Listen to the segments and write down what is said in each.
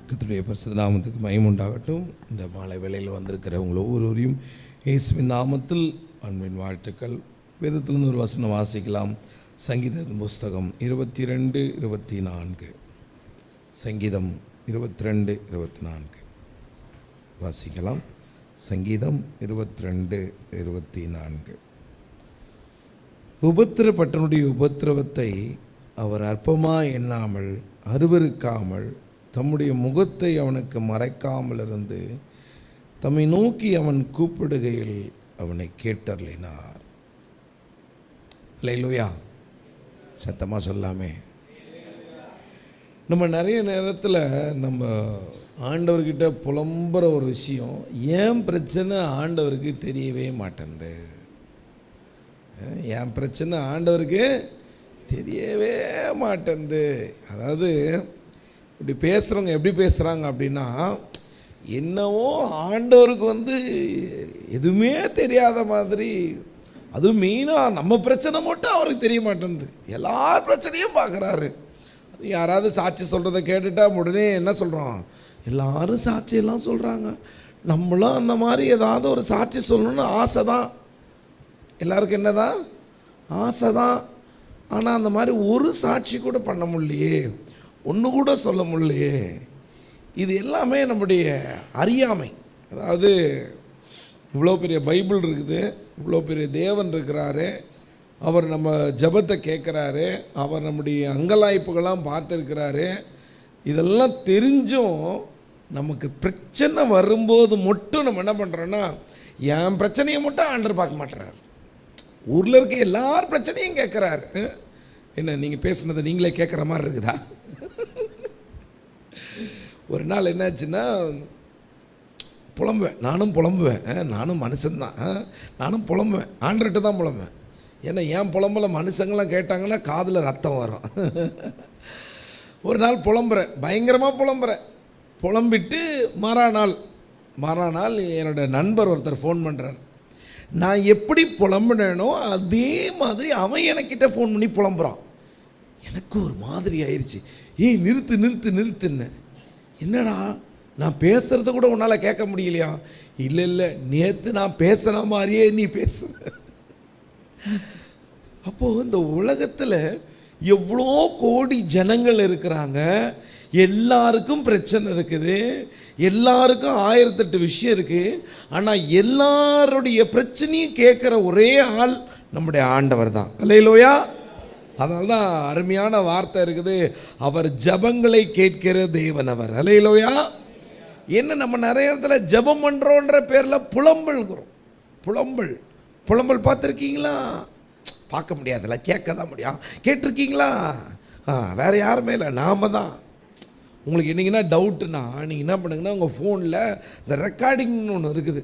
கர்த்தருடைய பரிசுத்த நாமத்துக்கு மகிமை உண்டாகட்டும். இந்த மாலை வேளையில் வந்திருக்கிறவங்க ஒவ்வொருவரையும் இயேசுவின் நாமத்தில் அன்பின் வாழ்த்துக்கள். வேதத்திலிருந்து ஒரு வசனம் வாசிக்கலாம். சங்கீதத்தின் புஸ்தகம் 22:24. சங்கீதம் 22:24 வாசிக்கலாம். சங்கீதம் 22:24. உபத்திரப்பட்டனுடைய உபத்திரவத்தை அவர் அற்பமாக எண்ணாமல் அருவருக்காமல் தம்முடைய முகத்தை அவனுக்கு மறைக்காமல் இருந்து தம்மை நோக்கி அவன் கூப்பிடுகையில் அவனை கேட்டருளினார். அல்லேலூயா. சத்தமாக சொல்லாமே. நம்ம நிறைய நேரத்தில் நம்ம ஆண்டவர்கிட்ட புலம்புற ஒரு விஷயம், ஏன் பிரச்சனை ஆண்டவருக்கு தெரியவே மாட்டேங்குது. என் பிரச்சனை ஆண்டவருக்கு தெரியவே மாட்டேங்குது. அதாவது இப்படி பேசுகிறவங்க எப்படி பேசுகிறாங்க அப்படின்னா, என்னவோ ஆண்டவருக்கு எதுவுமே தெரியாத மாதிரி, அதுவும் மெயினாக நம்ம பிரச்சனை மட்டும் அவருக்கு தெரிய மாட்டேங்குது. எல்லார் பிரச்சனையும் பார்க்குறாரு. அது யாராவது சாட்சி சொல்கிறத கேட்டுட்டா உடனே என்ன சொல்கிறோம், எல்லாரும் சாட்சியெல்லாம் சொல்கிறாங்க, நம்மளும் அந்த மாதிரி ஏதாவது ஒரு சாட்சி சொல்லணும்னு ஆசை தான். எல்லாருக்கும் என்ன தான் ஆசை தான். ஆனால் அந்த மாதிரி ஒரு சாட்சி கூட பண்ண முடியலையே, ஒன்று கூட சொல்ல முடியலையே. இது எல்லாமே நம்முடைய அறியாமை. அதாவது இவ்வளோ பெரிய பைபிள் இருக்குது, இவ்வளோ பெரிய தேவன் இருக்கிறாரு, அவர் நம்ம ஜெபத்தை கேட்குறாரு, அவர் நம்முடைய அங்கலாய்ப்புகள்லாம் பார்த்துருக்கிறாரு. இதெல்லாம் தெரிஞ்சும் நமக்கு பிரச்சனை வரும்போது மட்டும் நம்ம என்ன பண்ணுறோன்னா, என் பிரச்சனையை மட்டும் ஆண்டவர் பார்க்க மாட்டுறாரு, ஊரில் இருக்க எல்லார் பிரச்சனையும் கேட்குறாரு. என்ன நீங்கள் பேசுனதை நீங்களே கேட்குற மாதிரி இருக்குதா? ஒரு நாள் என்னாச்சுன்னா, புலம்புவேன், நானும் மனுஷன்தான், நானும் புலம்புவேன், ஆண்டர்கிட்ட தான் புலம்புவேன். ஏன்னா என் புலம்பலை மனுஷங்களாம் கேட்டாங்கன்னா காதில் ரத்தம் வரும். ஒரு நாள் புலம்புறேன், பயங்கரமாக புலம்பிட்டு மாறாநாள் என்னோடய நண்பர் ஒருத்தர் ஃபோன் பண்ணுறார். நான் எப்படி புலம்புனேனோ அதே மாதிரி அவன் எனக்கிட்ட ஃபோன் பண்ணி புலம்புறான். எனக்கு ஒரு மாதிரி ஆயிடுச்சு. ஏய் நிறுத்துன்னு. என்னடா, நான் பேசுகிறத கூட உன்னால் கேட்க முடியலையா? இல்லை நேற்று நான் பேசுன மாதிரியே நீ பேசு. அப்போது இந்த உலகத்தில் எவ்வளோ கோடி ஜனங்கள் இருக்கிறாங்க, எல்லாருக்கும் பிரச்சனை இருக்குது, எல்லாருக்கும் 1008 விஷயம் இருக்குது. ஆனால் எல்லாருடைய பிரச்சனையும் கேட்குற ஒரே ஆள் நம்முடைய ஆண்டவர் தான். அல்லேலூயா. அதனால தான் அருமையான வார்த்தை இருக்குது, அவர் ஜபங்களை கேட்கிற தேவன் அவர். அல்லேலூயா. என்ன நம்ம நிறைய இடத்துல ஜபம் பண்ணுறோன்ற பேரில் புலம்பல் பார்த்துருக்கீங்களா? பார்க்க முடியாதுல்ல, கேட்க தான் முடியும். கேட்டிருக்கீங்களா? வேறு யாருமே இல்லை, நாம் தான். உங்களுக்கு என்னைக்குன்னா டவுட்டுன்னா நீங்கள் என்ன பண்ணுங்கன்னா, உங்கள் ஃபோனில் இந்த ரெக்கார்டிங்னு ஒன்று இருக்குது,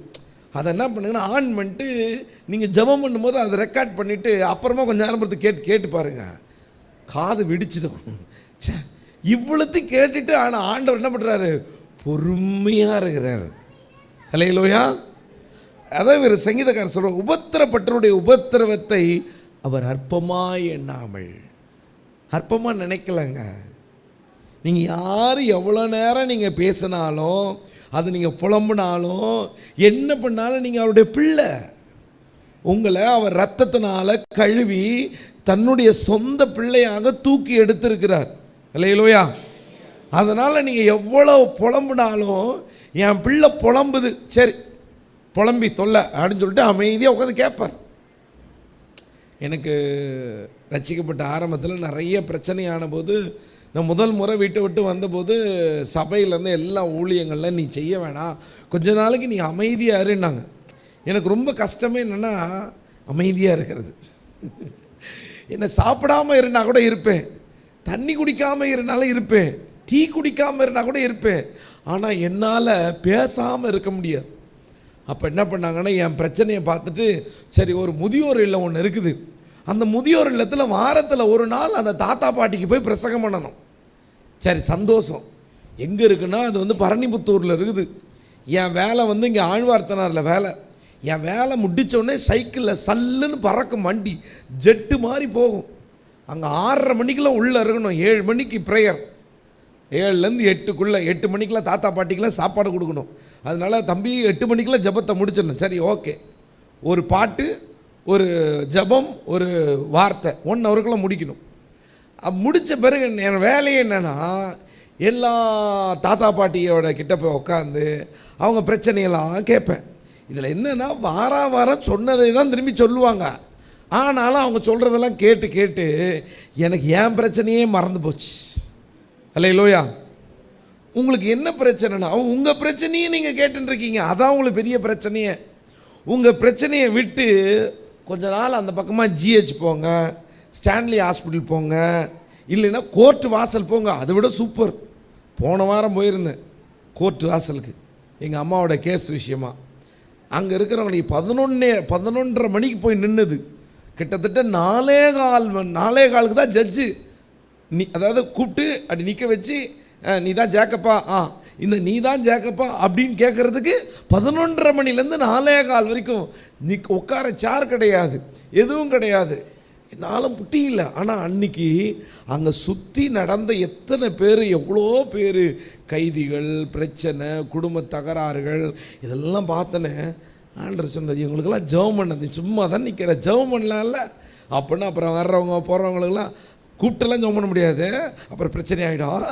அதை என்ன பண்ணுங்கன்னா ஆன் பண்ணிட்டு நீங்கள் ஜெபம் பண்ணும்போது அதை ரெக்கார்ட் பண்ணிவிட்டு அப்புறமா கொஞ்சம் நேரம் பொறுத்து கேட்டு பாருங்கள், காது வெடிச்சிடும். சே, இவ்வளோத்தையும் கேட்டுட்டு ஆனால் ஆண்டவர் என்ன பண்ணுறாரு, பொறுமையாக இருக்கிறார். அல்லேலூயா. அதான் இவர் சங்கீதக்காரர் சொல்கிறார், உபத்திரப்பட்டவருடைய உபத்திரவத்தை அவர் அற்பமாக எண்ணாமல். அற்பமாக நினைக்கலங்க. நீங்கள் யார் எவ்வளோ நேரம் நீங்கள் பேசினாலும், அது நீங்கள் புலம்புனாலும், என்ன பண்ணாலும் நீங்கள் அவருடைய பிள்ளை. உங்களை அவர் இரத்தத்தினால கழுவி தன்னுடைய சொந்த பிள்ளையாக தூக்கி எடுத்திருக்கிறார். அல்லேலூயா. அதனால் நீங்கள் எவ்வளோ புலம்புனாலும், என் பிள்ளை புலம்புது, சரி புலம்பி தொல்லை அப்படின்னு சொல்லிட்டு அமைதியாக உட்காந்து கேட்பார். எனக்கு ரட்சிக்கப்பட்ட ஆரம்பத்தில் நிறைய பிரச்சனையான போது, நான் முதல் முறை வீட்டை விட்டு வந்தபோது சபையிலேருந்து எல்லா ஊழியங்களில் நீ செய்ய வேணாம், கொஞ்ச நாளைக்கு நீ அமைதியாக இருன்னாங்க. எனக்கு ரொம்ப கஷ்டமே என்னென்னா அமைதியாக இருக்கிறது. என்ன சாப்பிடாமல் இருந்தால் கூட இருப்பேன், தண்ணி குடிக்காமல் இருந்தாலும் இருப்பேன், டீ குடிக்காமல் இருந்தால் கூட இருப்பேன், ஆனால் என்னால் பேசாமல் இருக்க முடியாது. அப்போ என்ன பண்ணாங்கன்னா, என் பிரச்சனையை பார்த்துட்டு, சரி ஒரு முதியோர் இல்லம் ஒன்று இருக்குது, அந்த முதியோர் இல்லத்தில் வாரத்தில் ஒரு நாள் அந்த தாத்தா பாட்டிக்கு போய் பிரசங்கம் பண்ணணும். சரி சந்தோஷம். எங்கே இருக்குன்னா அது பரணிபுத்தூரில் இருக்குது. என் வேலை இங்கே ஆழ்வார்த்தனாரில் வேலை. என் வேலை முடித்தோடனே சைக்கிளில் சல்லுன்னு பறக்கும் வண்டி, ஜெட்டு மாதிரி போகும். அங்கே 6:30 மணிக்கெல்லாம் உள்ளே இருக்கணும், 7 மணிக்கு ப்ரேயர். 7லேருந்து 8க்குள்ளே 8 மணிக்கெலாம் தாத்தா பாட்டிக்கெலாம் சாப்பாடு கொடுக்கணும். அதனால் தம்பி 8 மணிக்கெலாம் ஜபத்தை முடிச்சிடணும். சரி, ஓகே. ஒரு பாட்டு, ஒரு ஜபம், ஒரு வார்த்தை 1 ஹவருக்குள்ளே முடிக்கணும். முடித்த பிறகு என் வேலையே என்னென்னா, எல்லா தாத்தா பாட்டியோட கிட்ட போய் உட்காந்து அவங்க பிரச்சனையெல்லாம் கேட்பேன். இதில் என்னென்னா, வாரம் சொன்னதை தான் திரும்பி சொல்லுவாங்க. ஆனாலும் அவங்க சொல்கிறதெல்லாம் கேட்டு கேட்டு எனக்கு என் பிரச்சனையே மறந்து போச்சு. அல்லேலூயா. உங்களுக்கு என்ன பிரச்சனைனா, உங்கள் பிரச்சனையே நீங்கள் கேட்டுருக்கீங்க. அதான் உங்களுக்கு பெரிய பிரச்சனையே. உங்கள் பிரச்சனையை விட்டு கொஞ்ச நாள் அந்த பக்கமாக ஜிஹெச் போங்க, ஸ்டான்லி ஹாஸ்பிட்டல் போங்க, இல்லைன்னா கோர்ட்டு வாசல் போங்க. அதை விட சூப்பர். போன வாரம் போயிருந்தேன் கோர்ட்டு வாசலுக்கு, எங்கள் அம்மாவோட கேஸ் விஷயமா. அங்கே இருக்கிறவங்களுக்கு 11:30 மணிக்கு போய் நின்றுது. கிட்டத்தட்ட 4:15 தான் ஜட்ஜு அதாவது கூப்பிட்டு அப்படி நிற்க வச்சு, நீ தான் ஜேக்கப்பா, இந்த நீ தான் ஜேக்கப்பா அப்படின்னு கேட்குறதுக்கு 11:30 மணிலேருந்து 4:15 வரைக்கும் உட்கார சேர் கிடையாது, எதுவும் கிடையாது. என்னாலும் புட்டி இல்லை. ஆனால் அன்னைக்கு அங்கே சுற்றி நடந்த எத்தனை பேர், எவ்வளோ பேர், கைதிகள், பிரச்சனை, குடும்ப தகராறுகள், இதெல்லாம் பார்த்தனே. ஆண்டவர் சொன்னது, இவங்களுக்கெல்லாம் ஜெபம் பண்ணது, சும்மா தான் நிற்கிற, ஜெபம் பண்ணலாம் இல்லை அப்படின்னா அப்புறம் வர்றவங்க போகிறவங்களுக்கெல்லாம் கூப்பிட்டெல்லாம் ஜெபம் பண்ண முடியாது, அப்புறம் பிரச்சனை ஆகிடும்.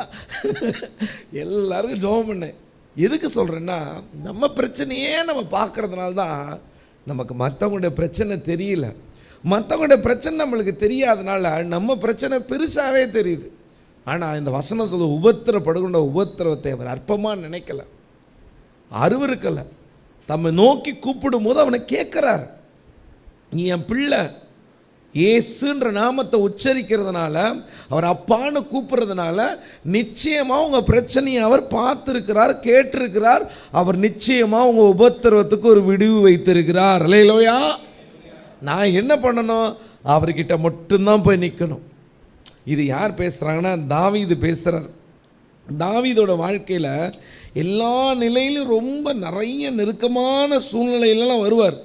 எல்லாருக்கும் ஜெபம் பண்ணேன். எதுக்கு சொல்கிறேன்னா, நம்ம பிரச்சனையே நம்ம பார்க்குறதுனால தான் நமக்கு மற்றவங்களுடைய பிரச்சனை தெரியல. மற்றவங்களுடைய பிரச்சனை நம்மளுக்கு தெரியாதனால நம்ம பிரச்சனை பெருசாகவே தெரியுது. ஆனால் இந்த வசனம் சொல்ல, உபத்திரப்படுகின்ற உபத்திரவத்தை அவர் அற்பமாக நினைக்கல, அருவருக்கலை. தம்மை நோக்கி கூப்பிடும் போது அவனை கேட்குறார். நீ என் பிள்ளை, இயேசுன்ற நாமத்தை உச்சரிக்கிறதுனால, அவர் அப்பான்னு கூப்பிட்றதுனால நிச்சயமாக உங்கள் பிரச்சனையை அவர் பார்த்துருக்கிறார், கேட்டிருக்கிறார். அவர் நிச்சயமாக உங்கள் உபத்திரவத்துக்கு ஒரு விடிவு வைத்திருக்கிறார். அல்லேலூயா. நான் என்ன பண்ணணும்? அவர்கிட்ட மட்டும்தான் போய் நிற்கணும். இது யார் பேசுகிறாங்கன்னா, தாவீது பேசுகிறார். தாவீதோட வாழ்க்கையில் எல்லா நிலையிலும் ரொம்ப நிறைய நெருக்கமான சூழ்நிலையிலலாம் வருவார்.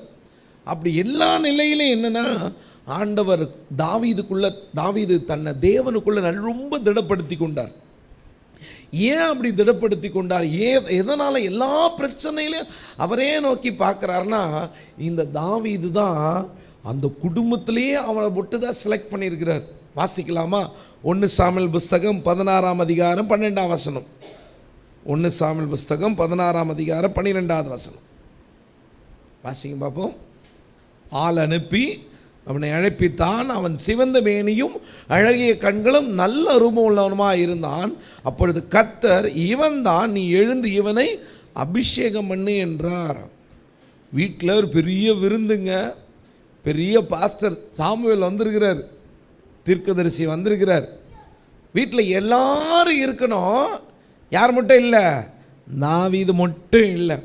அப்படி எல்லா நிலையிலும் என்னென்னா, ஆண்டவர் தாவீது தன்னை தேவனுக்குள்ளே ரொம்ப திடப்படுத்தி கொண்டார். ஏன் அப்படி திடப்படுத்தி கொண்டார்? எதனால் எல்லா பிரச்சனையிலையும் அவரே நோக்கி பார்க்குறாருன்னா, இந்த தாவீது தான் அந்த குடும்பத்திலேயே அவனை விட்டு தான் செலக்ட் பண்ணியிருக்கிறார். வாசிக்கலாமா? 1 சாமுவேல் புஸ்தகம் 16ஆம் அதிகாரம் 12ஆம் வசனம். 1 சாமுவேல் புஸ்தகம் 16ஆம் அதிகாரம் 12ஆவது வசனம் வாசிங்க பார்ப்போம். ஆள் அனுப்பி அவனை அழைப்பித்தான். அவன் சிவந்த மேனியும் அழகிய கண்களும் நல்ல ரூபம் உள்ளவனுமாக இருந்தான். அப்பொழுது கர்த்தர், இவன் தான், நீ எழுந்து இவனை அபிஷேகம் பண்ணு என்றார். வீட்டில் ஒரு பெரிய விருந்துங்க. பெரிய பாஸ்டர் சாமுவேல் வந்திருக்கிறார், தீர்க்கதரிசி வந்திருக்கிறார். வீட்டில் எல்லாரும் இருக்கணும். யார் மட்டும் இல்லை? தாவீது மட்டும் இல்லை.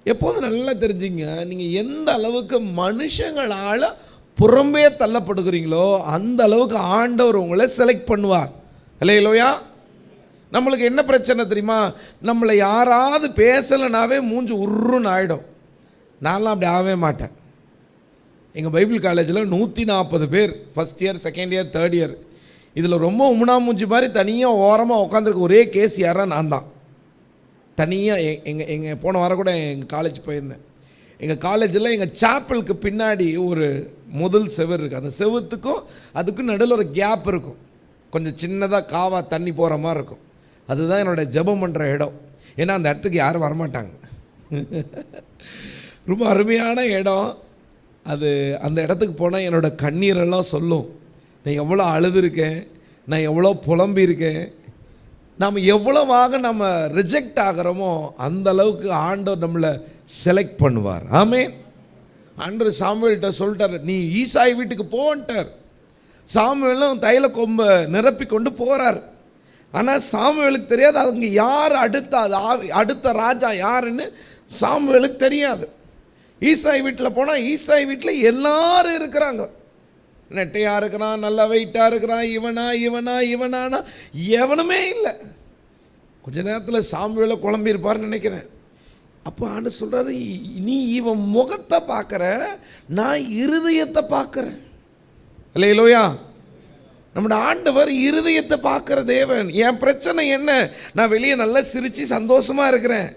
எப்போதும் நல்லா தெரிஞ்சுங்க, நீங்கள் எந்த அளவுக்கு மனுஷங்களால் புறம்பே தள்ளப்படுகிறீங்களோ அந்த அளவுக்கு ஆண்டவர் உங்களை செலக்ட் பண்ணுவார். அல்லேலூயா. நம்மளுக்கு என்ன பிரச்சனை தெரியுமா? நம்மளை யாராவது பேசலைனாவே மூஞ்சி உருன்னு ஆகிடும். நான்லாம் அப்படி ஆகவே மாட்டேன். எங்கள் பைபிள் காலேஜில் 140 பேர், first year, second year, third year. இதில் ரொம்ப உம்னாமூஞ்சி மாதிரி தனியாக ஓரமாக உட்காந்துருக்க ஒரே கேஸ் யாராக நான் தான். தனியாக எங்கள் போன வாரம் கூட எங்கள் காலேஜ் போயிருந்தேன். எங்கள் காலேஜில் எங்கள் சாப்பலுக்கு பின்னாடி ஒரு முதல் செவர் இருக்குது. அந்த செவத்துக்கும் அதுக்கும் நடுவில் ஒரு கேப் இருக்கும். கொஞ்சம் சின்னதாக காவா தண்ணி போகிற மாதிரி இருக்கும். அதுதான் என்னோடய ஜெபம் பண்ணுற இடம். ஏன்னா அந்த இடத்துக்கு யாரும் வரமாட்டாங்க. ரொம்ப அருமையான இடம் அது. அந்த இடத்துக்கு போனால் என்னோடய கண்ணீரெல்லாம் சொல்லும். நான் எவ்வளோ அழுதுருக்கேன், நான் எவ்வளோ புலம்பியிருக்கேன். நாம் எவ்வளவாக நம்ம ரிஜெக்ட் ஆகிறோமோ அந்த அளவுக்கு ஆண்டவர் நம்மளை செலக்ட் பண்ணுவார். ஆமென். ஆண்டவர் சாமுவேல்கிட்ட சொல்லிட்டார், நீ ஈசாய் வீட்டுக்கு போன்ட்டார். சாமுவேலும் தைல கொம்பை நிரப்பி கொண்டு போகிறார். ஆனால் சாமுவேலுக்கு தெரியாது அவங்க யார் அடுத்த ராஜா யாருன்னு சாமுவேலுக்கு தெரியாது. ஈசாய் வீட்டில் போனால் ஈசாய் வீட்டில் எல்லாரும் இருக்கிறாங்க. நெட்டையாக இருக்கிறான், நல்லா வெயிட்டாக இருக்கிறான், இவனானா எவனுமே இல்லை. கொஞ்ச நேரத்தில் சாமுவேலை குழம்பியிருப்பார்னு நினைக்கிறேன். அப்போ ஆண்டவர் சொல்கிறாரு, நீ இவன் முகத்தை பார்க்குற, நான் இருதயத்தை பார்க்குறேன். அல்லேலூயா. நம்முடைய ஆண்டவர் இருதயத்தை பார்க்குற தேவன். என் பிரச்சனை என்ன? நான் வெளியே நல்லா சிரித்து சந்தோஷமாக இருக்கிறேன்.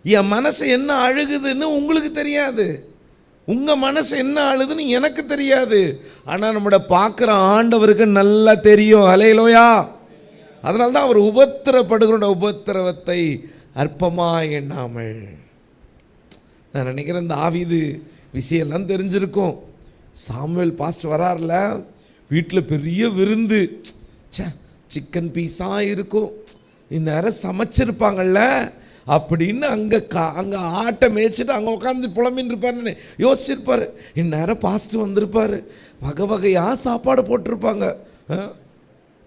என் மனசு என்ன அழுகுதுன்னு உங்களுக்கு தெரியாது, உங்கள் மனசு என்ன அழுதுன்னு எனக்கு தெரியாது. ஆனால் நம்மளை பார்க்குற ஆண்டவருக்கு நல்லா தெரியும். ஹல்லேலூயா. அதனால தான் அவர் உபத்திரப்படுகிற உபத்திரவத்தை அற்பமாக எண்ணாமல். நான் நினைக்கிறேன் இந்த தாவீது விஷயம்லாம் தெரிஞ்சிருக்கும். சாமுவேல் பாஸ்ட் வரார்ல, வீட்டில் பெரிய விருந்து, சிக்கன் பீஸாக இருக்கும், இந்நேரம் சமைச்சிருப்பாங்கள்ல அப்படின்னு அங்கே ஆட்டை மேய்ச்சிட்டு அங்கே உட்காந்து புலம்பின்னு இருப்பாருன்னு யோசிச்சிருப்பார். இந்நேரம் பாஸ்ட் வந்திருப்பார், வகை வகையாக சாப்பாடு போட்டிருப்பாங்க.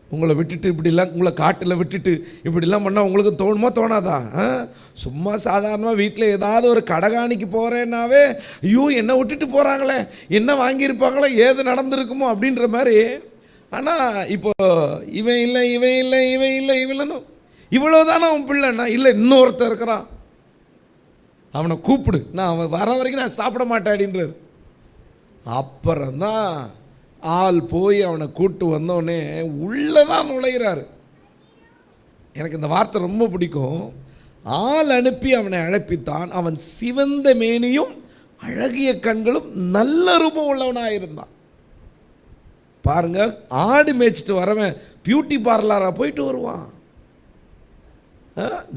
உங்களை விட்டுட்டு இப்படிலாம், உங்களை காட்டில் விட்டுட்டு இப்படிலாம் பண்ணால் உங்களுக்கு தோணுமா தோணாதா? சும்மா சாதாரணமாக வீட்டில் ஏதாவது ஒரு கடைகாணிக்கு போகிறேன்னாவே ஐயோ என்னை விட்டுட்டு போகிறாங்களே, என்ன வாங்கியிருப்பாங்களோ, ஏது நடந்திருக்குமோ அப்படின்ற மாதிரி. ஆனால் இப்போ இவன் இல்லை இவன் இல்லை இவன் இல்லை இவன் இவ்வளோதானே அவன் பிள்ளைன்னா, இல்லை இன்னொருத்தர் இருக்கிறான், அவனை கூப்பிடு, நான் அவன் வர வரைக்கும் நான் சாப்பிட மாட்டேன் அப்படின்றார். அப்புறம்தான் ஆள் போய் அவனை கூட்டு வந்தோடனே உள்ளே தான் நுழைகிறாரு. எனக்கு இந்த வார்த்தை ரொம்ப பிடிக்கும். ஆள் அனுப்பி அவனை அழைப்பித்தான், அவன் சிவந்த மேனியும் அழகிய கண்களும் நல்ல ரூபம் உள்ளவனாக இருந்தான். பாருங்க, ஆடு மேய்ச்சிட்டு வரவன் பியூட்டி பார்லராக போயிட்டு வருவான்.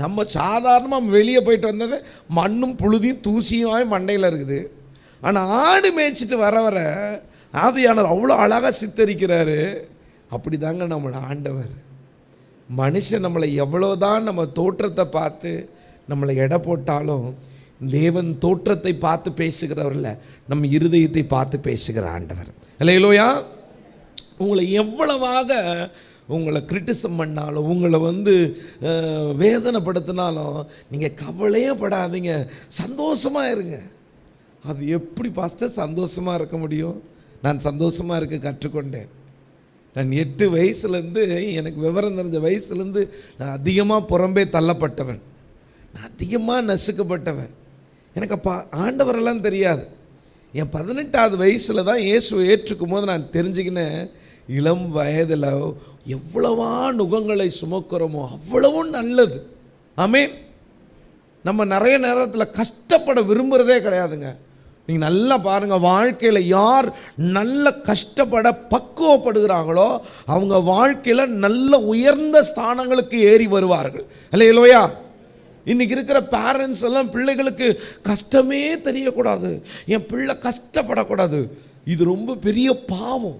நம்ம சாதாரணமாக வெளியே போயிட்டு வந்தது மண்ணும் புழுதியும் தூசியும் மண்டையில் இருக்குது. ஆனால் ஆடு மேய்ச்சிட்டு வர ஆவியானவர் அவ்வளோ அழகாக சித்தரிக்கிறாரு. அப்படி தாங்க நம்மளை ஆண்டவர். மனுஷன் நம்மளை எவ்வளோதான் நம்ம தோற்றத்தை பார்த்து நம்மளை எடை போட்டாலும் தேவன் தோற்றத்தை பார்த்து பேசுகிறவர்ல, நம்ம இருதயத்தை பார்த்து பேசுகிற ஆண்டவர். அல்லேலூயா. உங்களை எவ்வளவாக உங்களை கிரிட்டிசம் பண்ணாலும், உங்களை வேதனைப்படுத்தினாலும் நீங்கள் கவலையே படாதீங்க, சந்தோஷமாக இருங்க. அது எப்படி பாஸ்டர் சந்தோஷமாக இருக்க முடியும்? நான் சந்தோஷமாக இருக்க கற்றுக்கொண்டேன். நான் 8 வயசுலேருந்து, எனக்கு விவரம் தெரிஞ்ச வயசுலேருந்து நான் அதிகமாக புறம்பே தள்ளப்பட்டவன், நான் அதிகமாக நசுக்கப்பட்டவன். எனக்கு அப்போ ஆண்டவரெல்லாம் தெரியாது. என் 18வது வயசில் தான் இயேசுவை ஏற்றுக்கும் போது நான் தெரிஞ்சுக்கினேன், இளம் வயதில் எவ்வளவா நுகங்களை சுமக்கிறோமோ அவ்வளவும் நல்லது. ஆமென். நம்ம நிறைய நேரத்தில் கஷ்டப்பட விரும்புகிறதே கிடையாதுங்க. நீங்கள் நல்லா பாருங்கள், வாழ்க்கையில் யார் நல்ல கஷ்டப்பட பக்குவப்படுகிறாங்களோ அவங்க வாழ்க்கையில் நல்ல உயர்ந்த ஸ்தானங்களுக்கு ஏறி வருவார்கள். அல்லேலூயா. இன்றைக்கி இருக்கிற பேரண்ட்ஸ் எல்லாம் பிள்ளைகளுக்கு கஷ்டமே தெரியக்கூடாது, என் பிள்ளை கஷ்டப்படக்கூடாது, இது ரொம்ப பெரிய பாவம்.